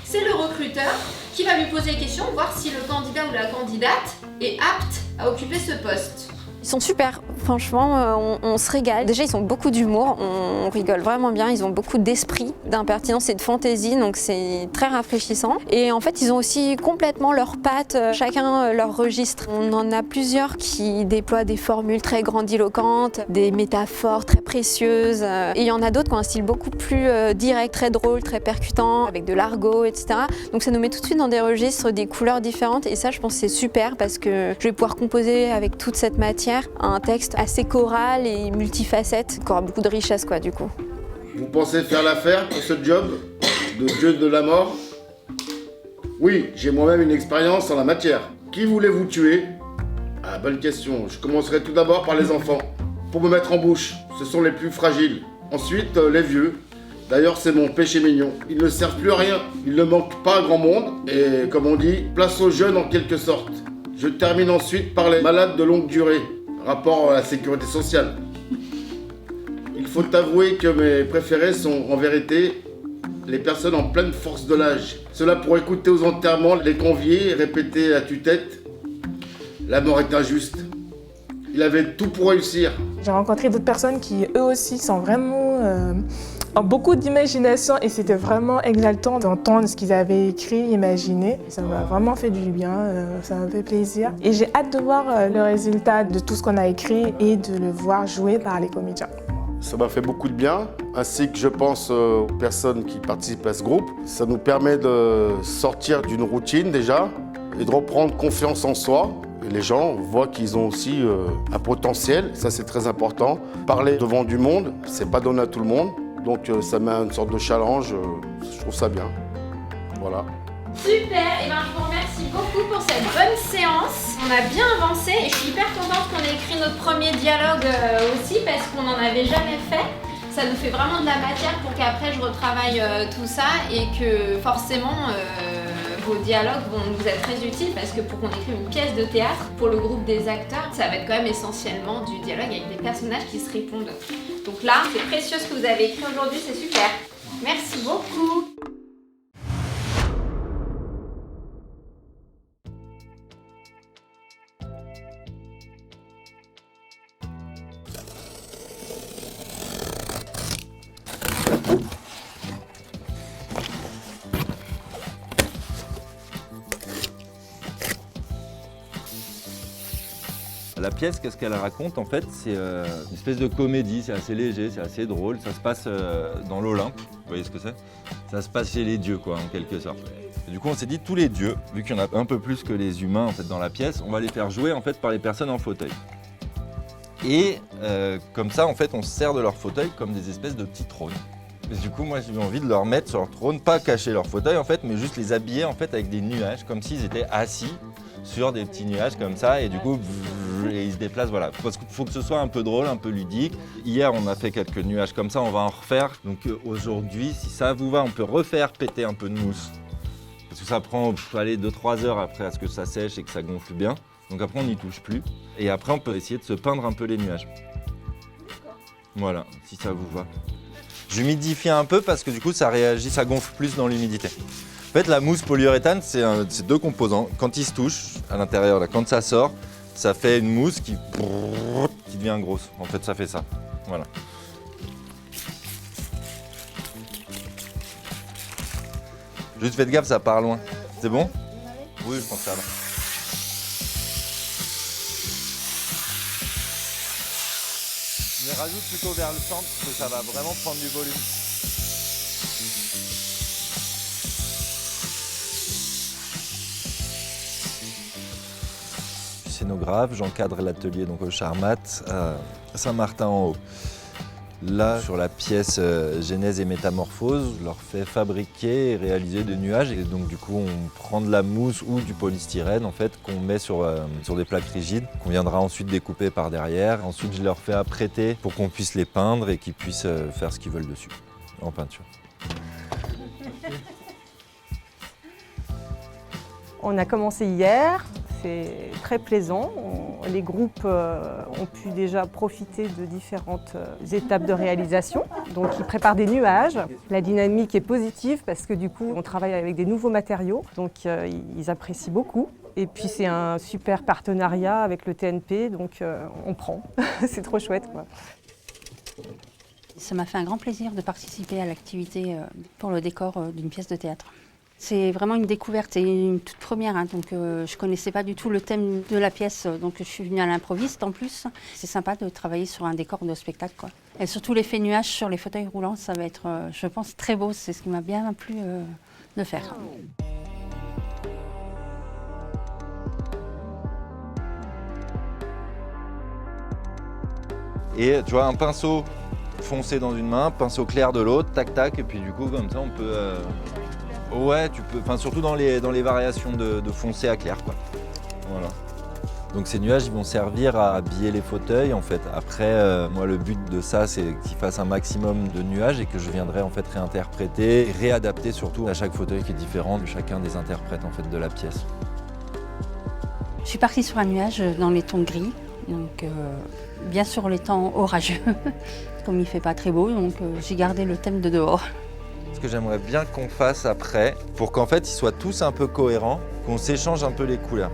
[SPEAKER 23] c'est le recruteur qui va lui poser des questions, voir si le candidat ou la candidate est apte à occuper ce poste.
[SPEAKER 6] Ils sont super, franchement, on se régale. Déjà, ils ont beaucoup d'humour, on rigole vraiment bien, ils ont beaucoup d'esprit, d'impertinence et de fantaisie, donc c'est très rafraîchissant. Et en fait, ils ont aussi complètement leurs pattes, chacun leur registre. On en a plusieurs qui déploient des formules très grandiloquentes, des métaphores très précieuses. Et il y en a d'autres qui ont un style beaucoup plus direct, très drôle, très percutant, avec de l'argot, etc. Donc ça nous met tout de suite dans des registres, des couleurs différentes. Et ça, je pense que c'est super parce que je vais pouvoir composer avec toute cette matière un texte assez choral et multifacette, qui aura beaucoup de richesse, quoi, du coup.
[SPEAKER 22] Vous pensez faire l'affaire pour ce job de dieu de la mort? Oui, j'ai moi-même une expérience en la matière. Qui voulez-vous tuer? Ah, bonne question. Je commencerai tout d'abord par les enfants. Pour me mettre en bouche, ce sont les plus fragiles. Ensuite, les vieux. D'ailleurs, c'est mon péché mignon. Ils ne servent plus à rien. Il ne manque pas à grand monde. Et comme on dit, place aux jeunes en quelque sorte. Je termine ensuite par les malades de longue durée. Rapport à la sécurité sociale. Il faut avouer que mes préférés sont en vérité les personnes en pleine force de l'âge. Cela pour écouter aux enterrements les conviés et répéter à tue-tête « La mort est injuste ». Il avait tout pour réussir.
[SPEAKER 7] J'ai rencontré d'autres personnes qui, eux aussi, sont vraiment ont beaucoup d'imagination et c'était vraiment exaltant d'entendre ce qu'ils avaient écrit, imaginé. Ça m'a vraiment fait du bien, ça m'a fait plaisir. Et j'ai hâte de voir le résultat de tout ce qu'on a écrit et de le voir joué par les comédiens.
[SPEAKER 22] Ça m'a fait beaucoup de bien, ainsi que je pense aux personnes qui participent à ce groupe. Ça nous permet de sortir d'une routine déjà et de reprendre confiance en soi. Et les gens voient qu'ils ont aussi un potentiel, ça c'est très important. Parler devant du monde, c'est pas donné à tout le monde. Donc ça met une sorte de challenge, je trouve ça bien. Voilà.
[SPEAKER 23] Super, et je vous remercie beaucoup pour cette bonne séance. On a bien avancé et je suis hyper contente qu'on ait écrit notre premier dialogue aussi parce qu'on n'en avait jamais fait. Ça nous fait vraiment de la matière pour qu'après je retravaille tout ça et que forcément vos dialogues vont nous être très utiles parce que pour qu'on écrive une pièce de théâtre pour le groupe des acteurs, ça va être quand même essentiellement du dialogue avec des personnages qui se répondent. Donc là, c'est précieux ce que vous avez écrit aujourd'hui, c'est super. Merci beaucoup.
[SPEAKER 9] La pièce, qu'est-ce qu'elle raconte en fait? C'est une espèce de comédie, c'est assez léger, c'est assez drôle. Ça se passe dans l'Olympe, vous voyez ce que c'est? Ça se passe chez les dieux quoi, en quelque sorte. Et du coup on s'est dit tous les dieux, vu qu'il y en a un peu plus que les humains en fait dans la pièce, on va les faire jouer en fait par les personnes en fauteuil. Et comme ça en fait on se sert de leur fauteuil comme des espèces de petits trônes. Et du coup moi j'ai eu envie de leur mettre sur leur trône, pas cacher leur fauteuil en fait, mais juste les habiller en fait avec des nuages, comme s'ils étaient assis sur des petits nuages comme ça et du coup et ils se déplacent, voilà. Parce qu'il faut que ce soit un peu drôle, un peu ludique. Hier on a fait quelques nuages comme ça, on va en refaire. Donc aujourd'hui, si ça vous va, on peut refaire péter un peu de mousse. Parce que ça prend 2-3 heures après à ce que ça sèche et que ça gonfle bien. Donc après on n'y touche plus. Et après on peut essayer de se peindre un peu les nuages. Voilà, si ça vous va. J'humidifie un peu parce que du coup ça réagit, ça gonfle plus dans l'humidité. En fait, la mousse polyuréthane, c'est deux composants. Quand ils se touchent à l'intérieur, là, quand ça sort, ça fait une mousse qui devient grosse. En fait, ça fait ça. Voilà. Juste faites gaffe, ça part loin. C'est bon? Oui, je pense que ça va. Je les rajoute plutôt vers le centre parce que ça va vraiment prendre du volume. Scénographe, j'encadre l'atelier donc au Charmat à Saint-Martin-en-Haut. Là, sur la pièce Genèse et Métamorphose, je leur fais fabriquer et réaliser des nuages. Et donc du coup, on prend de la mousse ou du polystyrène en fait, qu'on met sur des plaques rigides, qu'on viendra ensuite découper par derrière. Ensuite, je leur fais apprêter pour qu'on puisse les peindre et qu'ils puissent faire ce qu'ils veulent dessus, en peinture.
[SPEAKER 4] On a commencé hier. C'est très plaisant. Les groupes ont pu déjà profiter de différentes étapes de réalisation. Donc ils préparent des nuages. La dynamique est positive parce que du coup on travaille avec des nouveaux matériaux. Donc ils apprécient beaucoup. Et puis c'est un super partenariat avec le TNP, donc on prend. C'est trop chouette, quoi.
[SPEAKER 11] Ça m'a fait un grand plaisir de participer à l'activité pour le décor d'une pièce de théâtre. C'est vraiment une découverte et une toute première, hein, donc je ne connaissais pas du tout le thème de la pièce, donc je suis venue à l'improviste en plus. C'est sympa de travailler sur un décor de spectacle, quoi. Et surtout l'effet nuage sur les fauteuils roulants, ça va être, je pense, très beau. C'est ce qui m'a bien plu de faire.
[SPEAKER 9] Et tu vois, un pinceau foncé dans une main, pinceau clair de l'autre, tac tac, et puis du coup comme ça on peut... Ouais, tu peux, enfin surtout dans les variations de foncé à clair, quoi. Voilà. Donc ces nuages, ils vont servir à habiller les fauteuils, en fait. Après, moi, le but de ça, c'est qu'ils fassent un maximum de nuages et que je viendrai en fait réinterpréter et réadapter surtout à chaque fauteuil qui est différent de chacun des interprètes en fait de la pièce.
[SPEAKER 11] Je suis partie sur un nuage dans les tons gris, donc bien sûr les temps orageux, comme il ne fait pas très beau, donc j'ai gardé le thème de dehors.
[SPEAKER 9] Ce que j'aimerais bien qu'on fasse après, pour qu'en fait ils soient tous un peu cohérents, qu'on s'échange un peu les couleurs.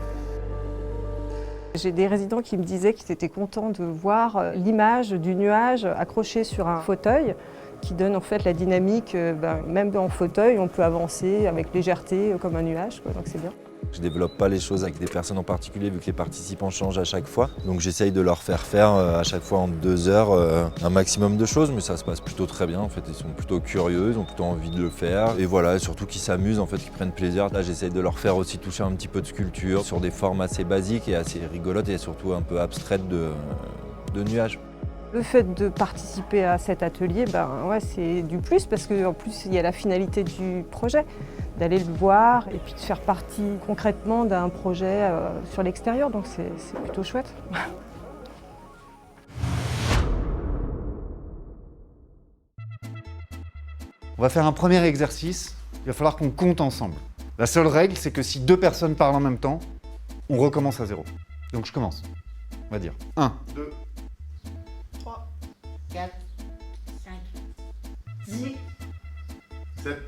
[SPEAKER 4] J'ai des résidents qui me disaient qu'ils étaient contents de voir l'image du nuage accroché sur un fauteuil qui donne en fait la dynamique, même en fauteuil, on peut avancer avec légèreté comme un nuage, quoi, donc c'est bien.
[SPEAKER 9] Je développe pas les choses avec des personnes en particulier vu que les participants changent à chaque fois. Donc j'essaye de leur faire à chaque fois en 2 heures un maximum de choses, mais ça se passe plutôt très bien en fait. Ils sont plutôt curieux, ils ont plutôt envie de le faire. Et voilà, et surtout qu'ils s'amusent en fait, qu'ils prennent plaisir. Là j'essaye de leur faire aussi toucher un petit peu de sculpture sur des formes assez basiques et assez rigolotes et surtout un peu abstraites de nuages.
[SPEAKER 4] Le fait de participer à cet atelier, c'est du plus parce qu'en plus il y a la finalité du projet, d'aller le voir et puis de faire partie concrètement d'un projet sur l'extérieur, donc c'est plutôt chouette.
[SPEAKER 13] On va faire un premier exercice, il va falloir qu'on compte ensemble. La seule règle, c'est que si 2 personnes parlent en même temps, on recommence à 0. Donc je commence. On va dire 1,
[SPEAKER 22] 2,
[SPEAKER 14] 3, 4, 5, 6,
[SPEAKER 22] 7,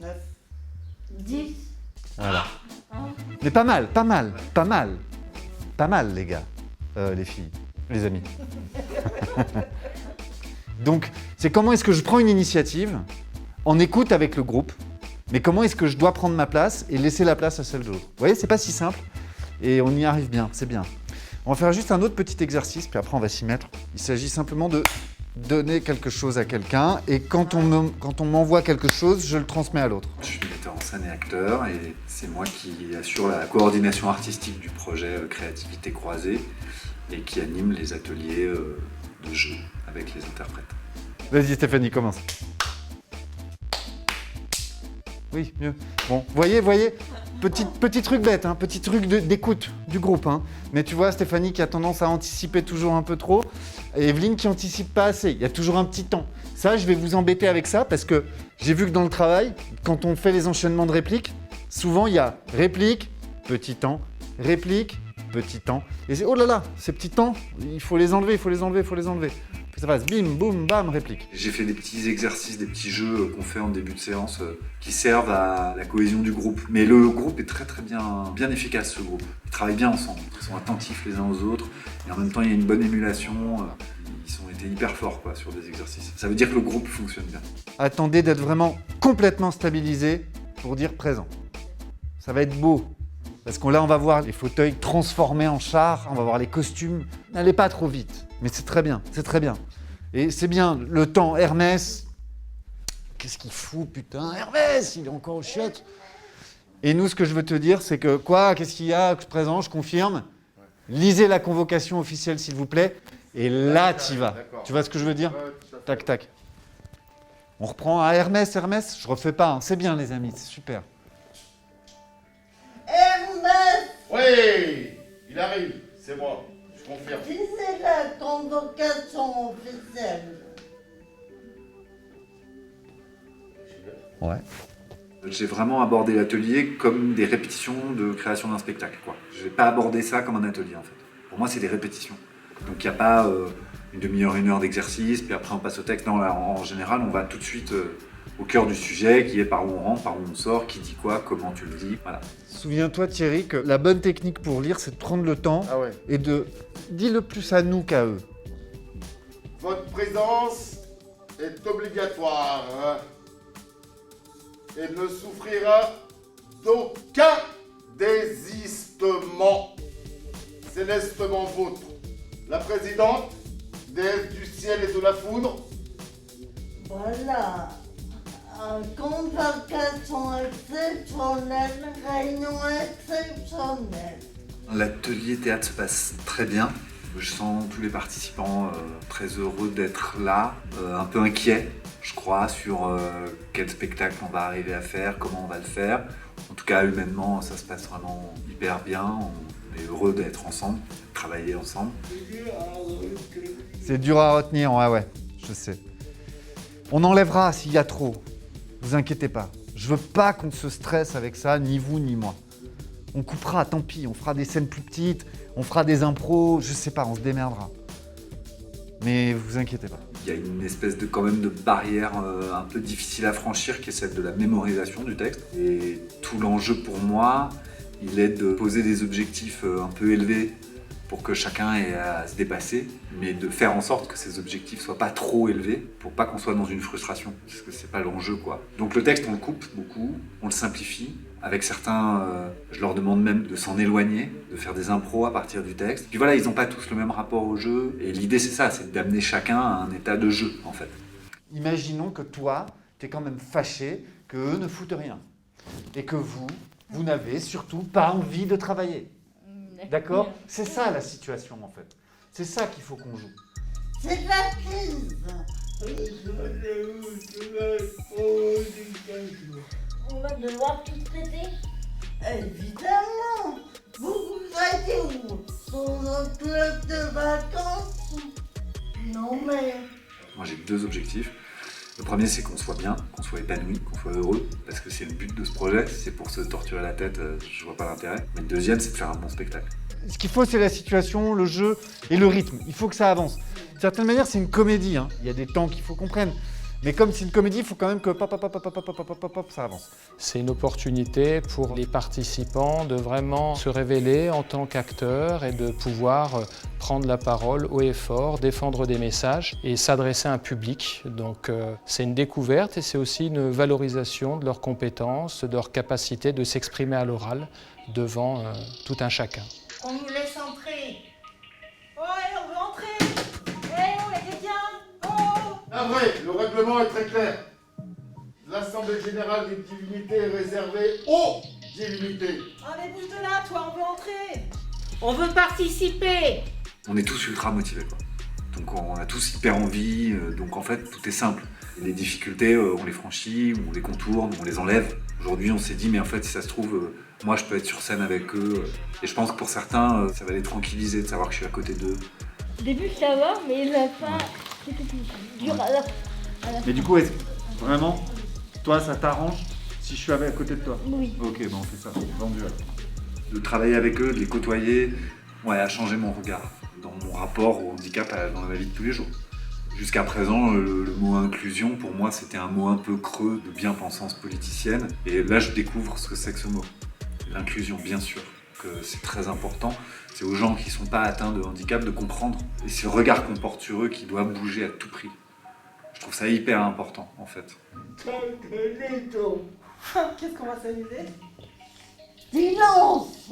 [SPEAKER 14] 9, 10.
[SPEAKER 13] Voilà. Mais pas mal les gars, les filles, les amis. Donc, c'est comment est-ce que je prends une initiative, en écoute avec le groupe, mais comment est-ce que je dois prendre ma place et laisser la place à celle de l'autre. Vous voyez, c'est pas si simple, et on y arrive bien, c'est bien. On va faire juste un autre petit exercice, puis après on va s'y mettre. Il s'agit simplement de donner quelque chose à quelqu'un, et quand on m'envoie quelque chose, je le transmets à l'autre.
[SPEAKER 16] Je suis metteur en scène et acteur, et c'est moi qui assure la coordination artistique du projet Créativité Croisée, et qui anime les ateliers de jeu avec les interprètes.
[SPEAKER 13] Vas-y Stéphanie, commence. Oui, mieux. Bon, voyez, petit truc bête, hein, petit truc d'écoute du groupe. Hein. Mais tu vois, Stéphanie qui a tendance à anticiper toujours un peu trop, et Evelyne qui anticipe pas assez. Il y a toujours un petit temps. Ça, je vais vous embêter avec ça, parce que j'ai vu que dans le travail, quand on fait les enchaînements de répliques, souvent il y a réplique, petit temps, réplique, petit temps. Et c'est, oh là là, ces petits temps, il faut les enlever. Ça passe bim, boum, bam, réplique.
[SPEAKER 16] J'ai fait des petits exercices, des petits jeux qu'on fait en début de séance qui servent à la cohésion du groupe. Mais le groupe est très bien efficace, ce groupe. Ils travaillent bien ensemble, ils sont attentifs les uns aux autres, et en même temps il y a une bonne émulation. Ils ont été hyper forts sur des exercices. Ça veut dire que le groupe fonctionne bien.
[SPEAKER 13] Attendez d'être vraiment complètement stabilisé pour dire présent. Ça va être beau. Parce que là, on va voir les fauteuils transformés en chars, on va voir les costumes. N'allez pas trop vite, mais c'est très bien, c'est très bien. Et c'est bien, le temps, Hermès, qu'est-ce qu'il fout, putain, Hermès, il est encore aux chiottes. Et nous, ce que je veux te dire, c'est que, qu'est-ce qu'il y a, présent, je confirme. Lisez la convocation officielle, s'il vous plaît, et là, t'y vas. Tu vois ce que je veux dire? Tac, tac. On reprend à Hermès, je refais pas, hein. C'est bien, les amis, c'est super.
[SPEAKER 22] Hermès! Oui, il arrive, c'est moi, je confirme.
[SPEAKER 14] Si c'est la convocation officielle.
[SPEAKER 13] Ouais.
[SPEAKER 16] J'ai vraiment abordé l'atelier comme des répétitions de création d'un spectacle, quoi. Je n'ai pas abordé ça comme un atelier, en fait. Pour moi, c'est des répétitions. Donc il n'y a pas une demi-heure, 1 heure d'exercice, puis après on passe au texte. Non, là, en général, on va tout de suite au cœur du sujet, qui est par où on rentre, par où on sort, qui dit quoi, comment tu le dis, voilà.
[SPEAKER 13] Souviens-toi Thierry que la bonne technique pour lire, c'est de prendre le temps et de dire le plus à nous qu'à eux.
[SPEAKER 22] Votre présence est obligatoire et ne souffrira d'aucun désistement. Célestement vôtre, la présidente, déesse du ciel et de la foudre.
[SPEAKER 14] Voilà. Convocation exceptionnelle, réunion exceptionnelle.
[SPEAKER 16] L'atelier théâtre se passe très bien. Je sens tous les participants très heureux d'être là, un peu inquiets, je crois, sur quel spectacle on va arriver à faire, comment on va le faire. En tout cas, humainement, ça se passe vraiment hyper bien. On est heureux d'être ensemble, de travailler ensemble.
[SPEAKER 13] C'est dur à retenir, ouais, je sais. On enlèvera s'il y a trop. Vous inquiétez pas. Je veux pas qu'on se stresse avec ça, ni vous ni moi. On coupera, tant pis, on fera des scènes plus petites, on fera des impros, je sais pas, on se démerdera. Mais vous inquiétez pas.
[SPEAKER 16] Il y a une espèce de quand même de barrière un peu difficile à franchir qui est celle de la mémorisation du texte. Et tout l'enjeu pour moi, il est de poser des objectifs un peu élevés pour que chacun ait à se dépasser, mais de faire en sorte que ces objectifs soient pas trop élevés pour pas qu'on soit dans une frustration, parce que c'est pas l'enjeu, quoi. Donc le texte, on le coupe beaucoup, on le simplifie. Avec certains, je leur demande même de s'en éloigner, de faire des impros à partir du texte. Puis voilà, ils n'ont pas tous le même rapport au jeu, et l'idée c'est ça, c'est d'amener chacun à un état de jeu, en fait.
[SPEAKER 13] Imaginons que toi, t'es quand même fâché qu'eux ne foutent rien, et que vous n'avez surtout pas envie de travailler. D'accord? C'est ça la situation en fait. C'est ça qu'il faut qu'on joue.
[SPEAKER 15] C'est de la crise. On va devoir tout traiter. Évidemment. Vous traitez où? Dans un club de vacances? Non mais...
[SPEAKER 16] Moi j'ai 2 objectifs. Le premier c'est qu'on soit bien, qu'on soit épanoui, qu'on soit heureux, parce que c'est le but de ce projet. Si c'est pour se torturer la tête, je vois pas l'intérêt. Mais le deuxième c'est de faire un bon spectacle.
[SPEAKER 13] Ce qu'il faut, c'est la situation, le jeu et le rythme. Il faut que ça avance. De certaine manière, c'est une comédie. Hein. Il y a des temps qu'il faut qu'on prenne. Mais comme c'est une comédie, il faut quand même que ça avance.
[SPEAKER 18] C'est une opportunité pour les participants de vraiment se révéler en tant qu'acteurs et de pouvoir prendre la parole haut et fort, défendre des messages et s'adresser à un public. Donc c'est une découverte et c'est aussi une valorisation de leurs compétences, de leur capacité de s'exprimer à l'oral devant tout un chacun.
[SPEAKER 15] On nous laisse entrer.
[SPEAKER 19] Ouais, on veut entrer. On est quelqu'un.
[SPEAKER 22] Navré, le règlement est très clair. L'Assemblée Générale des Divinités est réservée aux divinités.
[SPEAKER 19] Ah mais bouge de là, toi, on veut entrer.
[SPEAKER 15] On veut participer.
[SPEAKER 16] On est tous ultra motivés, quoi. Donc on a tous hyper envie, donc en fait tout est simple. Les difficultés, on les franchit, on les contourne, on les enlève. Aujourd'hui on s'est dit mais en fait si ça se trouve, moi je peux être sur scène avec eux. Et je pense que pour certains, ça va les tranquilliser de savoir que je suis à côté d'eux.
[SPEAKER 15] Au début ça va, mais la fin, c'était dur à la fin.
[SPEAKER 16] Mais du coup, vraiment, toi ça t'arrange si je suis à côté de toi?
[SPEAKER 15] Oui.
[SPEAKER 16] Ok, ben on fait ça, vendu alors. De travailler avec eux, de les côtoyer, ouais, a changé mon regard dans mon rapport au handicap dans la vie de tous les jours. Jusqu'à présent, le mot inclusion, pour moi, c'était un mot un peu creux de bien-pensance politicienne. Et là, je découvre ce que c'est que ce mot. L'inclusion, bien sûr, que c'est très important. C'est aux gens qui ne sont pas atteints de handicap de comprendre. Et c'est le regard qu'on porte sur eux qui doit bouger à tout prix. Je trouve ça hyper important, en fait.
[SPEAKER 19] Qu'est-ce qu'on va s'amuser?
[SPEAKER 15] Silence.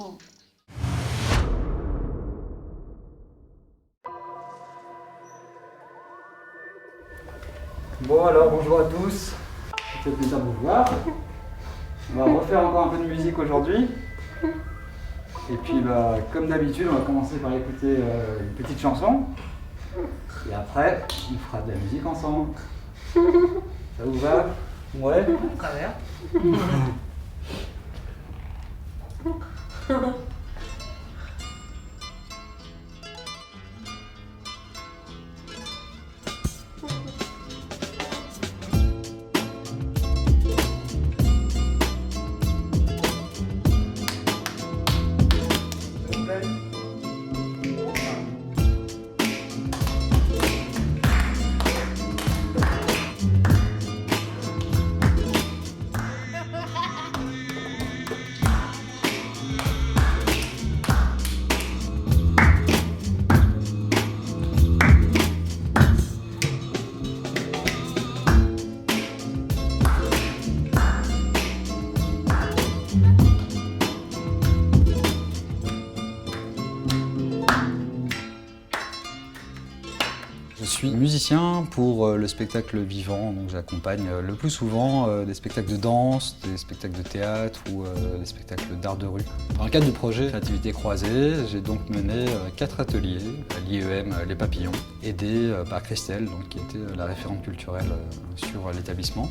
[SPEAKER 20] Bon alors bonjour à tous, ça fait plaisir de vous voir. On va refaire encore un peu de musique aujourd'hui. Et puis comme d'habitude on va commencer par écouter une petite chanson. Et après on fera de la musique ensemble. Ça vous va? Ouais.
[SPEAKER 19] Très bien.
[SPEAKER 5] Je suis musicien pour le spectacle vivant, donc j'accompagne le plus souvent des spectacles de danse, des spectacles de théâtre ou des spectacles d'art de rue. Dans le cadre du projet Créativité croisée, j'ai donc mené 4 ateliers à l'IEM Les Papillons, aidés par Christelle, donc, qui était la référente culturelle sur l'établissement.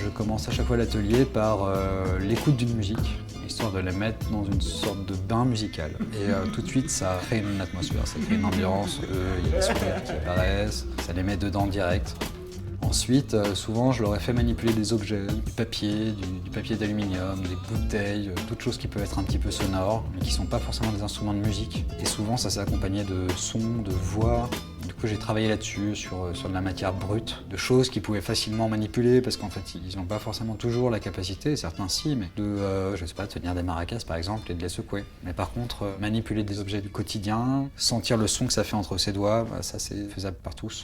[SPEAKER 5] Je commence à chaque fois l'atelier par l'écoute d'une musique, histoire de les mettre dans une sorte de bain musical. Et tout de suite, ça crée une atmosphère, ça crée une ambiance, il y a des sourires qui apparaissent, ça les met dedans direct. Ensuite, souvent, je leur ai fait manipuler des objets, du papier d'aluminium, des bouteilles, toutes choses qui peuvent être un petit peu sonores, mais qui ne sont pas forcément des instruments de musique. Et souvent, ça s'est accompagné de sons, de voix. Du coup, j'ai travaillé là-dessus, sur de la matière brute, de choses qu'ils pouvaient facilement manipuler, parce qu'en fait, ils n'ont pas forcément toujours la capacité, certains si, mais je sais pas, tenir des maracas par exemple et de les secouer. Mais par contre, manipuler des objets du quotidien, sentir le son que ça fait entre ses doigts, ça c'est faisable par tous.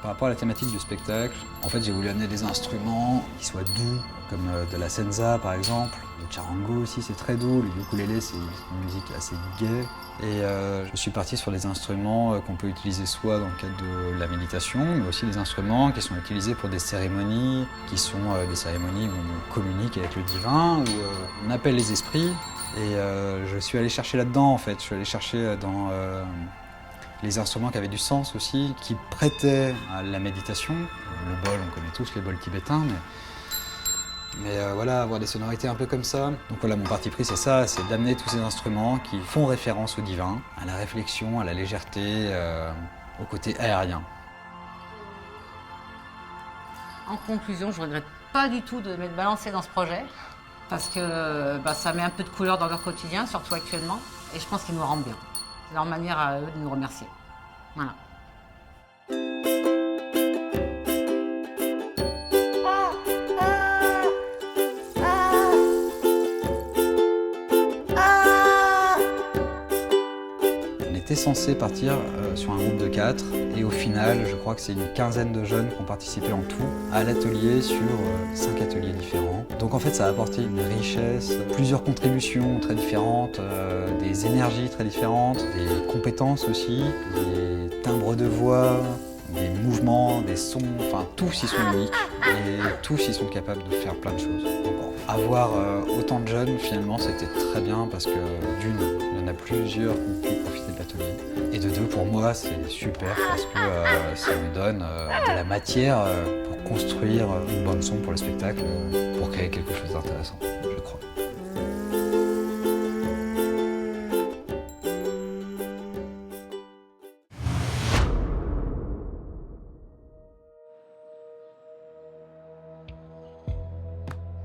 [SPEAKER 5] Par rapport à la thématique du spectacle, en fait j'ai voulu amener des instruments qui soient doux, comme de la senza par exemple. Le charango aussi c'est très doux, le ukulélé c'est une musique assez gaie. Et je suis parti sur des instruments qu'on peut utiliser soit dans le cadre de la méditation, mais aussi des instruments qui sont utilisés pour des cérémonies, qui sont des cérémonies où on communique avec le divin, où on appelle les esprits. Et je suis allé chercher là-dedans en fait, je suis allé chercher dans les instruments qui avaient du sens aussi, qui prêtaient à la méditation. Le bol, on connaît tous les bols tibétains, mais voilà, avoir des sonorités un peu comme ça. Donc voilà, mon parti pris c'est ça, c'est d'amener tous ces instruments qui font référence au divin, à la réflexion, à la légèreté, au côté aérien.
[SPEAKER 1] En conclusion, je ne regrette pas du tout de m'être balancée dans ce projet, parce que ça met un peu de couleur dans leur quotidien, surtout actuellement, et je pense qu'ils nous rendent bien. C'est leur manière à eux de nous remercier. Voilà.
[SPEAKER 5] On était censé partir sur un groupe de 4 et au final, je crois que c'est une quinzaine de jeunes qui ont participé en tout à l'atelier sur 5 ateliers différents. Donc en fait, ça a apporté une richesse, plusieurs contributions très différentes, des énergies très différentes, des compétences aussi, des timbres de voix, des mouvements, des sons, enfin tous ils sont uniques et tous ils sont capables de faire plein de choses. Donc, avoir autant de jeunes, finalement, c'était très bien parce que d'une, il y en a plusieurs qui ont pu profiter de l'atelier. Et de deux, pour moi, c'est super parce que ça me donne de la matière pour construire une bonne son pour le spectacle, pour créer quelque chose d'intéressant, je crois.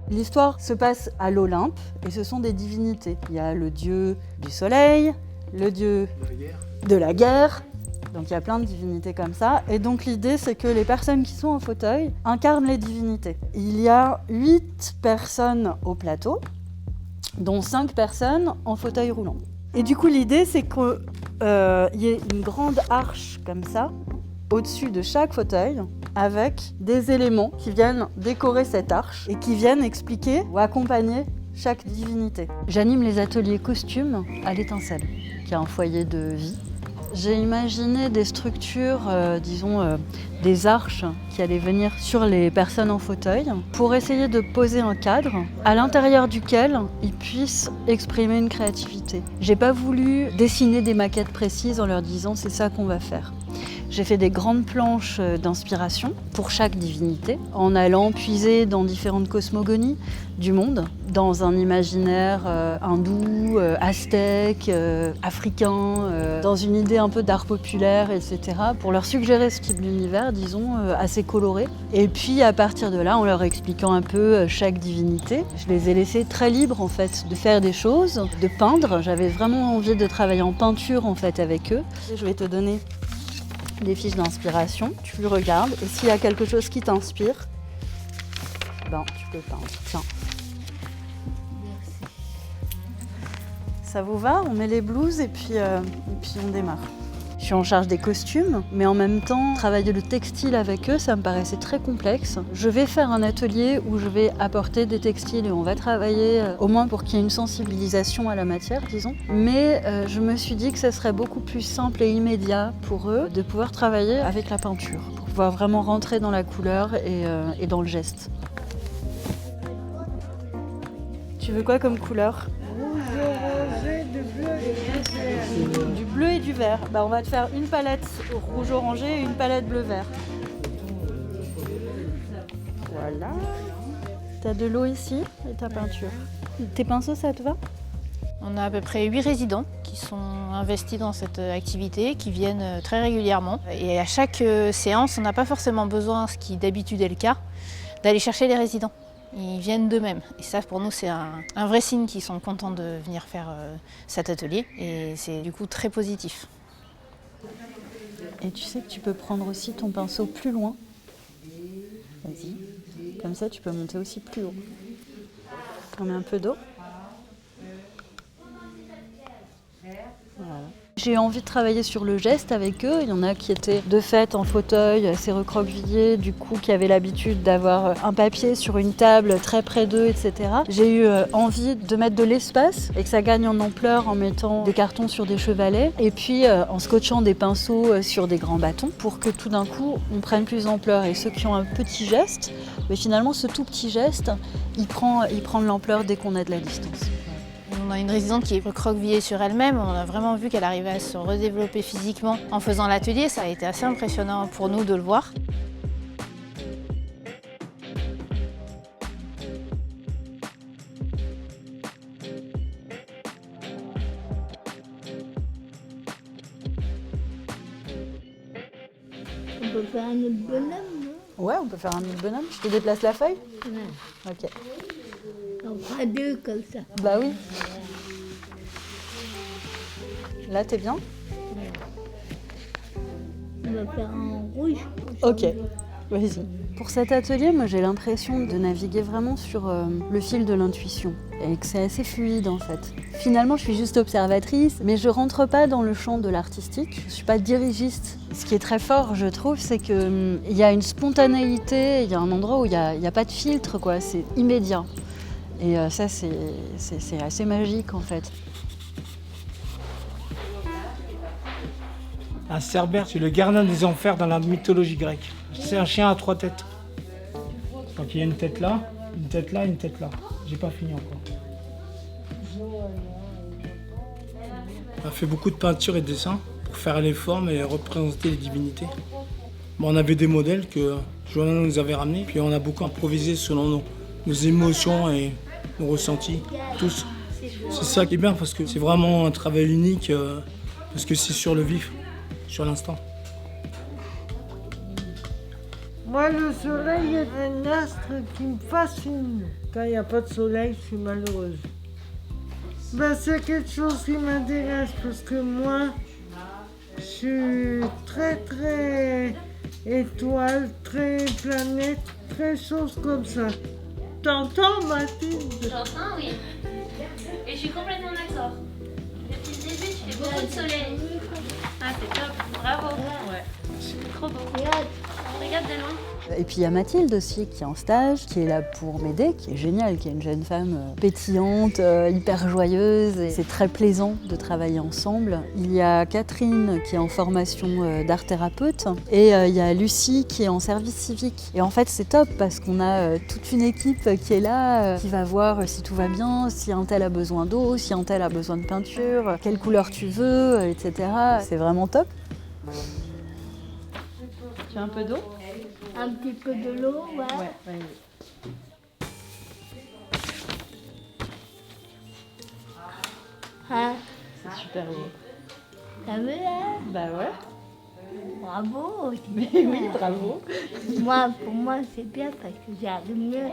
[SPEAKER 2] L'histoire se passe à l'Olympe et ce sont des divinités. Il y a le dieu du soleil, le dieu de la guerre, donc il y a plein de divinités comme ça. Et donc l'idée c'est que les personnes qui sont en fauteuil incarnent les divinités. Il y a 8 personnes au plateau, dont 5 personnes en fauteuil roulant. Et du coup l'idée c'est qu'il y ait une grande arche comme ça, au-dessus de chaque fauteuil, avec des éléments qui viennent décorer cette arche et qui viennent expliquer ou accompagner chaque divinité. J'anime les ateliers costumes à l'Étincelle, qui est un foyer de vie. J'ai imaginé des structures, des arches qui allaient venir sur les personnes en fauteuil pour essayer de poser un cadre à l'intérieur duquel ils puissent exprimer une créativité. J'ai pas voulu dessiner des maquettes précises en leur disant c'est ça qu'on va faire. J'ai fait des grandes planches d'inspiration pour chaque divinité, en allant puiser dans différentes cosmogonies du monde, dans un imaginaire hindou, aztèque, africain, dans une idée un peu d'art populaire, etc., pour leur suggérer ce type d'univers, disons, assez coloré. Et puis à partir de là, en leur expliquant un peu chaque divinité, je les ai laissés très libres en fait de faire des choses, de peindre. J'avais vraiment envie de travailler en peinture en fait avec eux. Je vais te donner des fiches d'inspiration, tu le regardes et s'il y a quelque chose qui t'inspire, tu peux peindre. Tiens. Merci. Ça vous va? On met les blouses et puis on démarre. Je suis en charge des costumes, mais en même temps, travailler le textile avec eux, ça me paraissait très complexe. Je vais faire un atelier où je vais apporter des textiles et on va travailler au moins pour qu'il y ait une sensibilisation à la matière, disons. Mais je me suis dit que ça serait beaucoup plus simple et immédiat pour eux de pouvoir travailler avec la peinture, pour pouvoir vraiment rentrer dans la couleur et dans le geste. Tu veux quoi comme couleur?
[SPEAKER 15] Rouge, orangé, de bleu et de vert.
[SPEAKER 2] Du bleu et du vert. On va te faire une palette rouge orangé et une palette bleu vert. Voilà. T'as de l'eau ici et ta peinture. Tes pinceaux, ça te va?
[SPEAKER 12] On a à peu près 8 résidents qui sont investis dans cette activité, qui viennent très régulièrement. Et à chaque séance, on n'a pas forcément besoin, ce qui d'habitude est le cas, d'aller chercher les résidents. Ils viennent d'eux-mêmes. Et ça, pour nous, c'est un vrai signe qu'ils sont contents de venir faire cet atelier. Et c'est du coup très positif.
[SPEAKER 2] Et tu sais que tu peux prendre aussi ton pinceau plus loin. Vas-y. Comme ça, tu peux monter aussi plus haut. On met un peu d'eau. Voilà. J'ai eu envie de travailler sur le geste avec eux. Il y en a qui étaient de fait en fauteuil, assez recroquevillés, du coup qui avaient l'habitude d'avoir un papier sur une table très près d'eux, etc. J'ai eu envie de mettre de l'espace et que ça gagne en ampleur en mettant des cartons sur des chevalets et puis en scotchant des pinceaux sur des grands bâtons pour que tout d'un coup on prenne plus d'ampleur. Et ceux qui ont un petit geste, mais finalement ce tout petit geste, il prend de l'ampleur dès qu'on a de la distance.
[SPEAKER 12] On a une résidente qui est recroquevillée sur elle-même. On a vraiment vu qu'elle arrivait à se redévelopper physiquement en faisant l'atelier. Ça a été assez impressionnant pour nous de le voir.
[SPEAKER 14] On peut faire un autre bonhomme, non?
[SPEAKER 2] Ouais, on peut faire un autre bonhomme. Je te déplace la feuille?
[SPEAKER 14] Ouais.
[SPEAKER 2] Ok.
[SPEAKER 14] On fera deux comme ça.
[SPEAKER 2] Bah oui. Là, t'es bien?
[SPEAKER 14] On va faire un rouge.
[SPEAKER 2] Ok, vas-y. Pour cet atelier, moi j'ai l'impression de naviguer vraiment sur le fil de l'intuition et que c'est assez fluide en fait. Finalement, je suis juste observatrice, mais je rentre pas dans le champ de l'artistique. Je suis pas dirigiste. Ce qui est très fort, je trouve, c'est qu'il y a une spontanéité, il y a un endroit où il y a pas de filtre, quoi. C'est immédiat. Et ça, c'est assez magique en fait.
[SPEAKER 3] Un cerbère, c'est le gardien des enfers dans la mythologie grecque. C'est un chien à 3 têtes. Donc il y a une tête là, une tête là, une tête là. J'ai pas fini encore. On a fait beaucoup de peinture et de dessin pour faire les formes et représenter les divinités. Bon, on avait des modèles que Joanna nous avait ramenés, puis on a beaucoup improvisé selon nos émotions et nos ressentis, tous. C'est ça qui est bien parce que c'est vraiment un travail unique, parce que c'est sur le vif, sur l'instant.
[SPEAKER 15] Moi, le soleil est un astre qui me fascine. Quand il n'y a pas de soleil, je suis malheureuse. Ben, c'est quelque chose qui m'intéresse parce que moi, je suis très étoile, très planète, très chose comme ça. T'entends, Mathilde?
[SPEAKER 10] J'entends, oui. Et je suis complètement d'accord. Depuis le début, tu fais beaucoup de soleil. Ah, c'est top, bravo. Ouais. C'est trop beau. Regarde de loin.
[SPEAKER 2] Et puis il y a Mathilde aussi qui est en stage, qui est là pour m'aider, qui est géniale, qui est une jeune femme pétillante, hyper joyeuse. Et c'est très plaisant de travailler ensemble. Il y a Catherine qui est en formation d'art thérapeute et il y a Lucie qui est en service civique. Et en fait c'est top parce qu'on a toute une équipe qui est là, qui va voir si tout va bien, si un tel a besoin d'eau, si un tel a besoin de peinture, quelle couleur tu veux, etc. C'est vraiment top. Tu as un peu d'eau?
[SPEAKER 14] Un petit peu de l'eau, ouais.
[SPEAKER 2] Ouais, vas-y.
[SPEAKER 14] Hein?
[SPEAKER 2] C'est super beau.
[SPEAKER 14] T'as vu, hein?
[SPEAKER 2] Bah ouais.
[SPEAKER 14] Bravo.
[SPEAKER 2] Mais oui, bravo.
[SPEAKER 14] Pour moi, c'est bien parce que j'arrive mieux.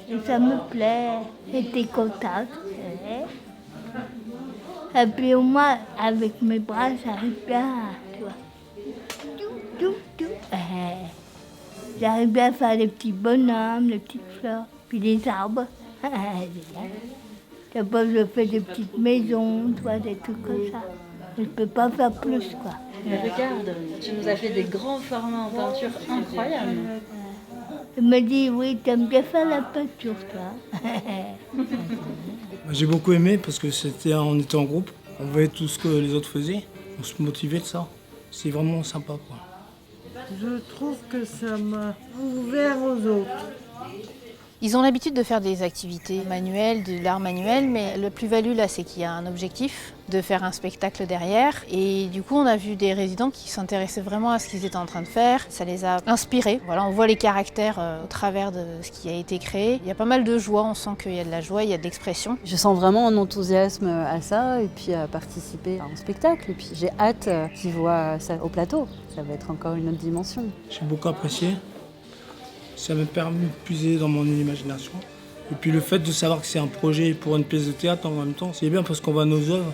[SPEAKER 14] Et ça me plaît. J'étais contente. Et puis au moins, avec mes bras, j'arrive bien, tu vois. J'arrive bien à faire les petits bonhommes, les petites fleurs, puis les arbres. D'abord, je fais des petites maisons, tu vois, des trucs comme ça. Je ne peux pas faire plus, quoi.
[SPEAKER 2] Mais regarde, tu nous as fait des grands formats en peinture incroyables.
[SPEAKER 14] Je me dis, oui, t'aimes bien faire la peinture, toi.
[SPEAKER 3] J'ai beaucoup aimé parce que on était en groupe, on voyait tout ce que les autres faisaient, on se motivait de ça. C'est vraiment sympa, quoi.
[SPEAKER 15] Je trouve que ça m'a ouvert aux autres.
[SPEAKER 12] Ils ont l'habitude de faire des activités manuelles, de l'art manuel, mais le plus-value là, c'est qu'il y a un objectif de faire un spectacle derrière. Et du coup, on a vu des résidents qui s'intéressaient vraiment à ce qu'ils étaient en train de faire. Ça les a inspirés. Voilà, on voit les caractères au travers de ce qui a été créé. Il y a pas mal de joie, on sent qu'il y a de la joie, il y a de l'expression.
[SPEAKER 2] Je sens vraiment un enthousiasme à ça et puis à participer à un spectacle. Et puis j'ai hâte qu'ils voient ça au plateau. Ça va être encore une autre dimension.
[SPEAKER 3] J'ai beaucoup apprécié. Ça m'a permis de puiser dans mon imagination. Et puis le fait de savoir que c'est un projet pour une pièce de théâtre en même temps, c'est bien parce qu'on voit nos œuvres.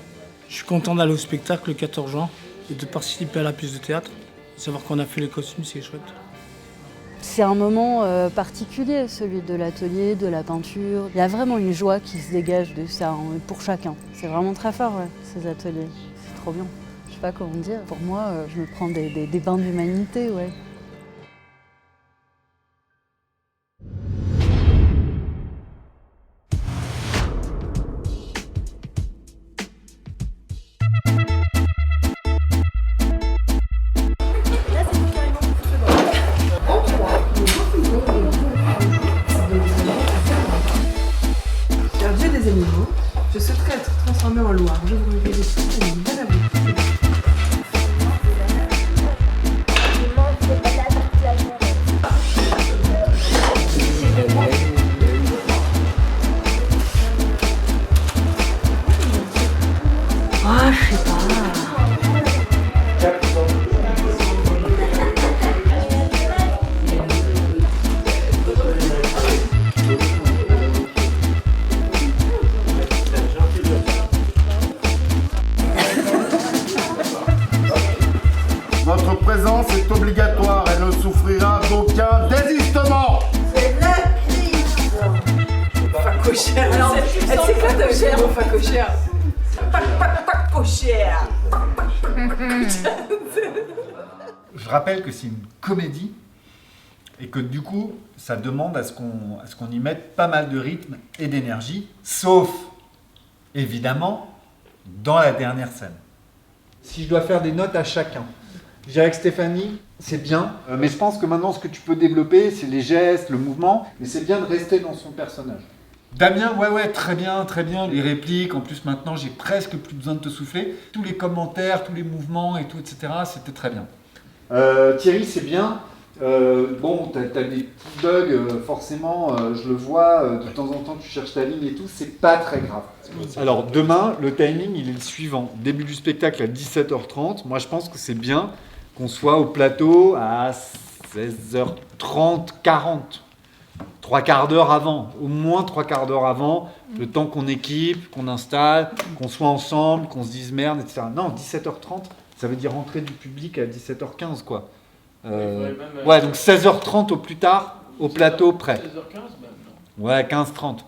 [SPEAKER 3] Je suis content d'aller au spectacle le 14 juin et de participer à la pièce de théâtre. Savoir qu'on a fait les costumes, c'est chouette.
[SPEAKER 2] C'est un moment particulier, celui de l'atelier, de la peinture. Il y a vraiment une joie qui se dégage de ça pour chacun. C'est vraiment très fort, ouais, ces ateliers. C'est trop bien. sais pas comment dire. Pour moi, je me prends des bains d'humanité, ouais.
[SPEAKER 8] Dieu des animaux, je souhaiterais être transformée en Loire. Je vous révèle tout et une belle aventure.
[SPEAKER 2] Ah, je sais pas.
[SPEAKER 22] Votre présence est obligatoire et ne souffrira d'aucun désistement.
[SPEAKER 8] C'est la crise. Facochère. Alors, elle s'éclate avec le mot facochère. Facochère.
[SPEAKER 13] Je rappelle que c'est une comédie et que du coup, ça demande à ce qu'on y mette pas mal de rythme et d'énergie, sauf, évidemment, dans la dernière scène. Si je dois faire des notes à chacun, je dirais que Stéphanie, c'est bien, mais je pense que maintenant, ce que tu peux développer, c'est les gestes, le mouvement, mais c'est bien de rester dans son personnage. Damien, ouais, très bien, les répliques, en plus maintenant, j'ai presque plus besoin de te souffler. Tous les commentaires, tous les mouvements et tout, etc., c'était très bien. Thierry, c'est bien. Bon, t'as des petits bugs, forcément, je le vois, de temps en temps tu cherches ta ligne et tout, c'est pas très grave. Alors demain, le timing il est le suivant. Début du spectacle à 17h30, moi je pense que c'est bien qu'on soit au plateau à 16h30, 40. 3 quarts d'heure avant, au moins 3 quarts d'heure avant, le temps qu'on équipe, qu'on installe, qu'on soit ensemble, qu'on se dise merde, etc. Non, 17h30, ça veut dire rentrer du public à 17h15, quoi. Ouais, donc 16h30 au plus tard, au plateau prêt.
[SPEAKER 3] 16h15 même, non ?
[SPEAKER 13] Ouais, 15h30.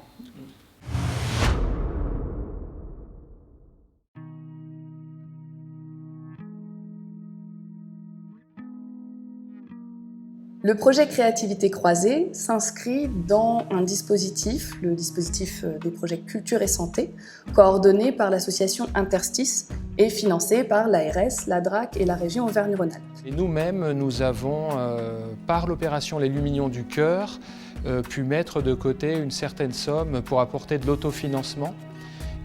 [SPEAKER 17] Le projet Créativité Croisée s'inscrit dans un dispositif, le dispositif des projets Culture et Santé, coordonné par l'association Interstice et financé par l'ARS, la DRAC et la région Auvergne-Rhône-Alpes.
[SPEAKER 18] Et nous-mêmes, nous avons, par l'opération Les Lumignons du Cœur, pu mettre de côté une certaine somme pour apporter de l'autofinancement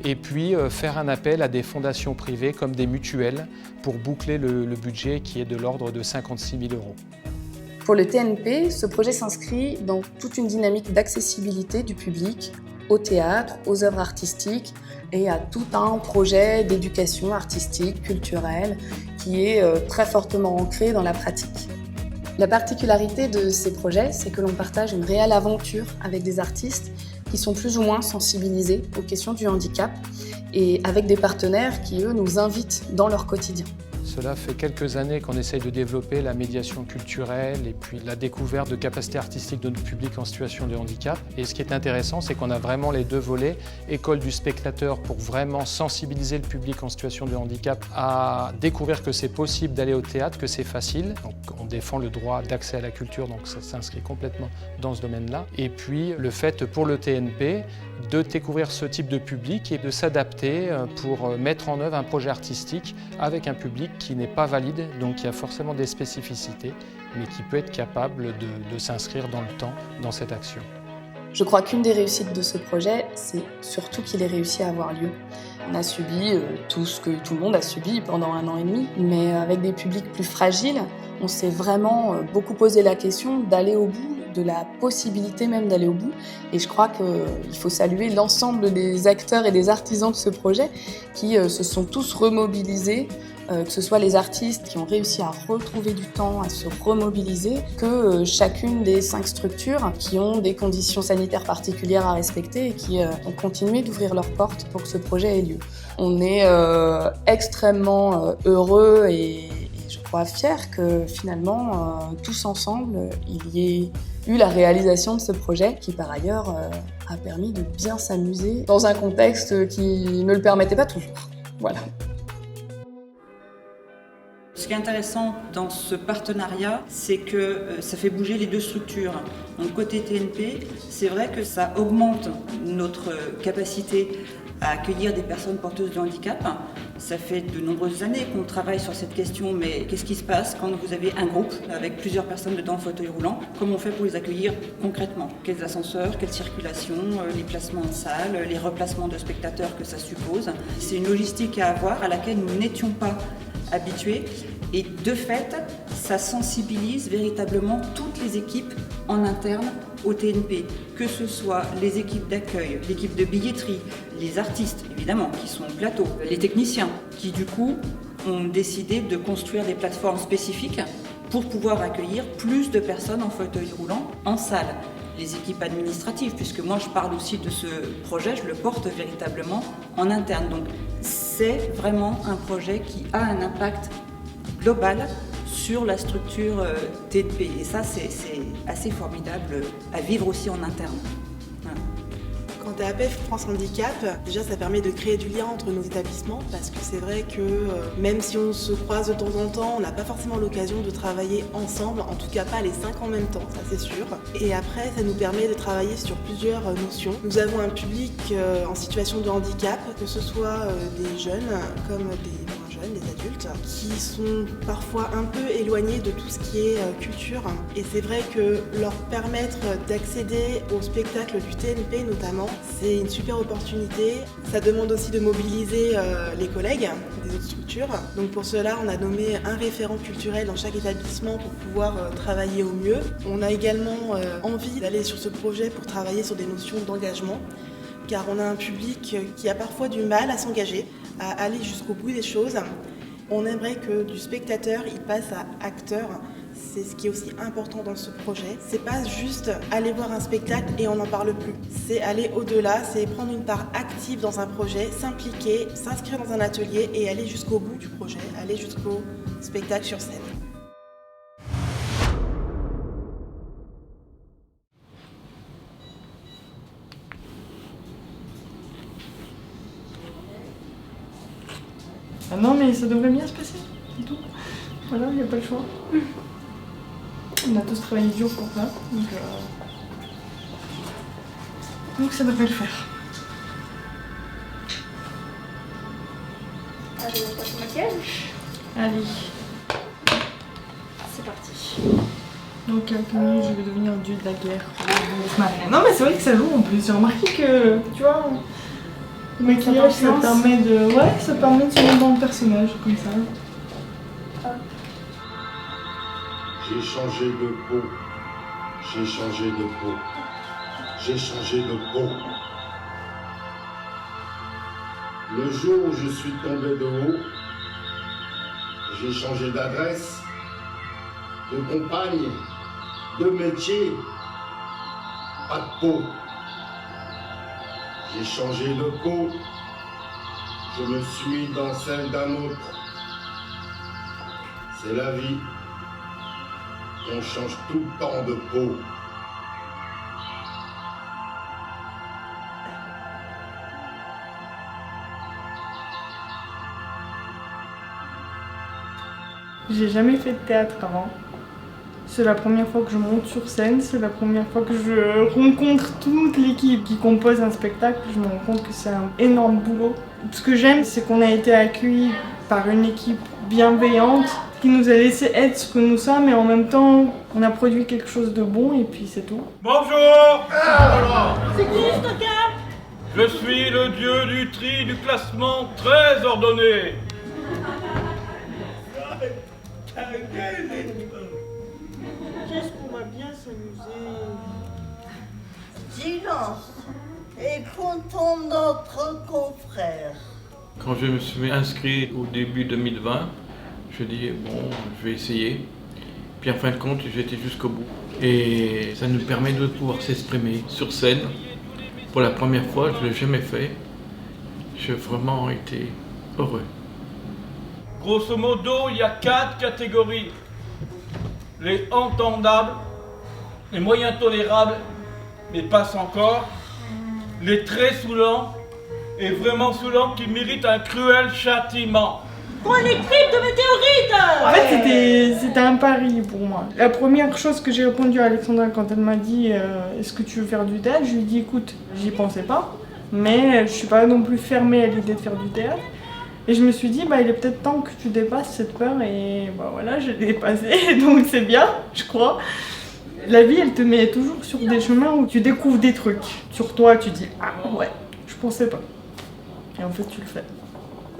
[SPEAKER 18] et puis faire un appel à des fondations privées comme des mutuelles pour boucler le budget qui est de l'ordre de 56 000 €.
[SPEAKER 17] Pour le TNP, ce projet s'inscrit dans toute une dynamique d'accessibilité du public au théâtre, aux œuvres artistiques et à tout un projet d'éducation artistique, culturelle, qui est très fortement ancré dans la pratique. La particularité de ces projets, c'est que l'on partage une réelle aventure avec des artistes qui sont plus ou moins sensibilisés aux questions du handicap et avec des partenaires qui, eux, nous invitent dans leur quotidien.
[SPEAKER 18] Cela fait quelques années qu'on essaye de développer la médiation culturelle et puis la découverte de capacités artistiques de notre public en situation de handicap. Et ce qui est intéressant, c'est qu'on a vraiment les deux volets. École du spectateur pour vraiment sensibiliser le public en situation de handicap à découvrir que c'est possible d'aller au théâtre, que c'est facile. Donc on défend le droit d'accès à la culture, donc ça s'inscrit complètement dans ce domaine-là. Et puis le fait pour le TNP de découvrir ce type de public et de s'adapter pour mettre en œuvre un projet artistique avec un public qui n'est pas valide, donc il y a forcément des spécificités, mais qui peut être capable de s'inscrire dans le temps dans cette action.
[SPEAKER 17] Je crois qu'une des réussites de ce projet, c'est surtout qu'il ait réussi à avoir lieu. On a subi tout ce que tout le monde a subi pendant 1 an et demi, mais avec des publics plus fragiles, on s'est vraiment beaucoup posé la question d'aller au bout, de la possibilité même d'aller au bout. Et je crois qu'il faut saluer l'ensemble des acteurs et des artisans de ce projet qui se sont tous remobilisés, que ce soit les artistes qui ont réussi à retrouver du temps, à se remobiliser, que chacune des 5 structures qui ont des conditions sanitaires particulières à respecter et qui ont continué d'ouvrir leurs portes pour que ce projet ait lieu. On est extrêmement heureux et je crois fiers que finalement, tous ensemble, il y ait eu la réalisation de ce projet qui par ailleurs a permis de bien s'amuser dans un contexte qui ne le permettait pas toujours. Voilà.
[SPEAKER 6] Ce qui est intéressant dans ce partenariat, c'est que ça fait bouger les deux structures. Donc côté TNP, c'est vrai que ça augmente notre capacité à accueillir des personnes porteuses de handicap. Ça fait de nombreuses années qu'on travaille sur cette question, mais qu'est-ce qui se passe quand vous avez un groupe avec plusieurs personnes dedans en fauteuil roulant? Comment on fait pour les accueillir concrètement? Quels ascenseurs, quelle circulation, les placements en salle, les replacements de spectateurs que ça suppose? C'est une logistique à avoir à laquelle nous n'étions pas habitués. Et de fait, ça sensibilise véritablement toutes les équipes en interne au TNP, que ce soit les équipes d'accueil, l'équipe de billetterie, les artistes évidemment qui sont au plateau, les techniciens qui du coup ont décidé de construire des plateformes spécifiques pour pouvoir accueillir plus de personnes en fauteuil roulant en salle. Les équipes administratives, puisque moi je parle aussi de ce projet, je le porte véritablement en interne. Donc c'est vraiment un projet qui a un impact global sur la structure TNP. Et ça, c'est assez formidable à vivre aussi en interne. Voilà.
[SPEAKER 7] Quand tu es APF France Handicap, déjà ça permet de créer du lien entre nos établissements parce que c'est vrai que même si on se croise de temps en temps, on n'a pas forcément l'occasion de travailler ensemble, en tout cas pas les 5 en même temps, ça c'est sûr. Et après, ça nous permet de travailler sur plusieurs notions. Nous avons un public en situation de handicap, que ce soit des jeunes comme des moins jeunes, des adultes, qui sont parfois un peu éloignés de tout ce qui est culture. Et c'est vrai que leur permettre d'accéder au spectacle du TNP notamment, c'est une super opportunité. Ça demande aussi de mobiliser les collègues des autres structures. Donc pour cela, on a nommé un référent culturel dans chaque établissement pour pouvoir travailler au mieux. On a également envie d'aller sur ce projet pour travailler sur des notions d'engagement, car on a un public qui a parfois du mal à s'engager, à aller jusqu'au bout des choses. On aimerait que du spectateur, il passe à acteur. C'est ce qui est aussi important dans ce projet. C'est pas juste aller voir un spectacle et on n'en parle plus. C'est aller au-delà, c'est prendre une part active dans un projet, s'impliquer, s'inscrire dans un atelier et aller jusqu'au bout du projet, aller jusqu'au spectacle sur scène.
[SPEAKER 21] Ah non, mais ça devrait bien se passer, c'est tout. Voilà, il n'y a pas le choix. On a tous travaillé dur pour ça, donc ça devrait le faire.
[SPEAKER 10] Allez, on passe au maquillage.
[SPEAKER 21] Allez.
[SPEAKER 10] C'est parti.
[SPEAKER 21] Dans quelques minutes, je vais devenir dieu de la guerre. Non mais c'est vrai que ça joue en plus, j'ai remarqué que, tu vois, le maquillage ça permet de... Ouais, ça permet de se mettre dans le personnage, comme ça.
[SPEAKER 22] J'ai changé de peau, j'ai changé de peau, j'ai changé de peau. Le jour où je suis tombé de haut, j'ai changé d'adresse, de compagne, de métier, pas de peau. J'ai changé de peau, je me suis mis dans celle d'un autre. C'est la vie. On change tout le temps de peau.
[SPEAKER 21] J'ai jamais fait de théâtre avant. C'est la première fois que je monte sur scène, c'est la première fois que je rencontre toute l'équipe qui compose un spectacle. Je me rends compte que c'est un énorme boulot. Ce que j'aime, c'est qu'on a été accueillis par une équipe bienveillante qui nous a laissé être ce que nous sommes et en même temps, on a produit quelque chose de bon et puis c'est tout.
[SPEAKER 24] Bonjour!
[SPEAKER 10] C'est qui ce tocard?
[SPEAKER 24] Je suis le dieu du tri du classement très ordonné.
[SPEAKER 15] Qu'est-ce qu'on va bien s'amuser?
[SPEAKER 25] Silence et comptons notre confrère.
[SPEAKER 24] Quand je me suis inscrit au début 2020, je dis bon, je vais essayer. Puis en fin de compte, j'ai été jusqu'au bout. Et ça nous permet de pouvoir s'exprimer sur scène. Pour la première fois, je ne l'ai jamais fait. J'ai vraiment été heureux. Grosso modo, il y a 4 catégories. Les entendables, les moyens tolérables, mais passent encore. Les très saoulants, et vraiment saoulants qui méritent un cruel châtiment.
[SPEAKER 19] Pour les cryptes de météorites.
[SPEAKER 21] En fait, c'était un pari pour moi. La première chose que j'ai répondu à Alexandra quand elle m'a dit est-ce que tu veux faire du théâtre, je lui ai dit écoute, j'y pensais pas, mais je suis pas non plus fermée à l'idée de faire du théâtre. Et je me suis dit, il est peut-être temps que tu dépasses cette peur, et voilà, je l'ai dépassée, donc c'est bien, je crois. La vie, elle te met toujours sur des chemins où tu découvres des trucs. Sur toi, tu dis ah ouais, je pensais pas. Et en fait, tu le fais.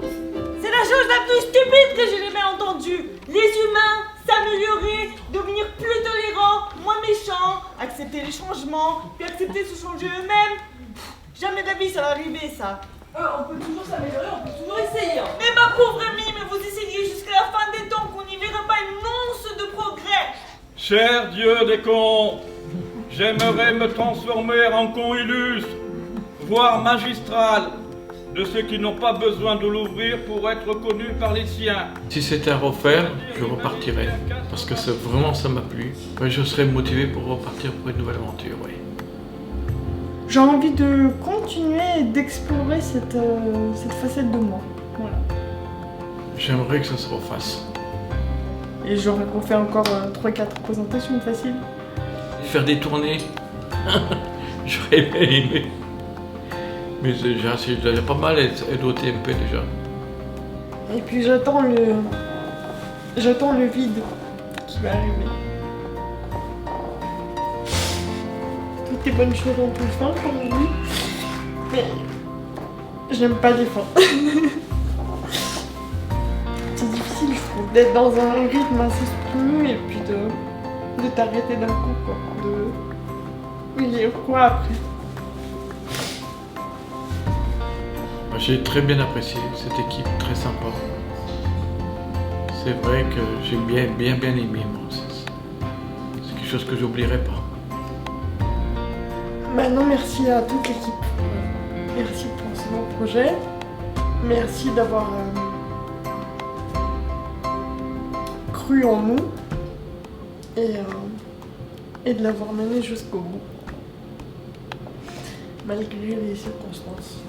[SPEAKER 19] C'est la chose la plus stupide que j'ai jamais entendue. Les humains s'améliorer, devenir plus tolérants, moins méchants, accepter les changements, puis accepter de se changer eux-mêmes. Jamais de la vie ça va arriver, ça.
[SPEAKER 8] On peut toujours s'améliorer, on peut toujours essayer.
[SPEAKER 19] Mais ma pauvre amie, mais vous essayez jusqu'à la fin des temps qu'on n'y verra pas une once de progrès.
[SPEAKER 4] Cher Dieu des cons, j'aimerais me transformer en con illustre, voire magistral, de ceux qui n'ont pas besoin de l'ouvrir pour être connus par les siens.
[SPEAKER 24] Si c'était à refaire, je repartirais. Parce que vraiment ça m'a plu. Je serais motivé pour repartir pour une nouvelle aventure, oui.
[SPEAKER 21] J'ai envie de continuer d'explorer cette facette de moi. Voilà.
[SPEAKER 24] J'aimerais que ça se refasse.
[SPEAKER 21] Et j'aurais refait encore 3-4 présentations faciles.
[SPEAKER 24] Faire des tournées, j'aurais bien aimé. Mais j'ai déjà pas mal aidé au TMP déjà.
[SPEAKER 21] Et puis j'attends le vide qui va arriver. Toutes les bonnes choses ont tout fin, comme on dit. Mais j'aime pas les fins. C'est difficile, je trouve, d'être dans un rythme assez soutenu et puis de t'arrêter d'un coup, quoi. Mais il y a quoi après?
[SPEAKER 24] J'ai très bien apprécié cette équipe, très sympa. C'est vrai que j'ai bien aimé, moi. C'est quelque chose que j'oublierai pas.
[SPEAKER 21] Maintenant, merci à toute l'équipe. Merci pour ce beau projet. Merci d'avoir cru en nous et de l'avoir mené jusqu'au bout, malgré les circonstances.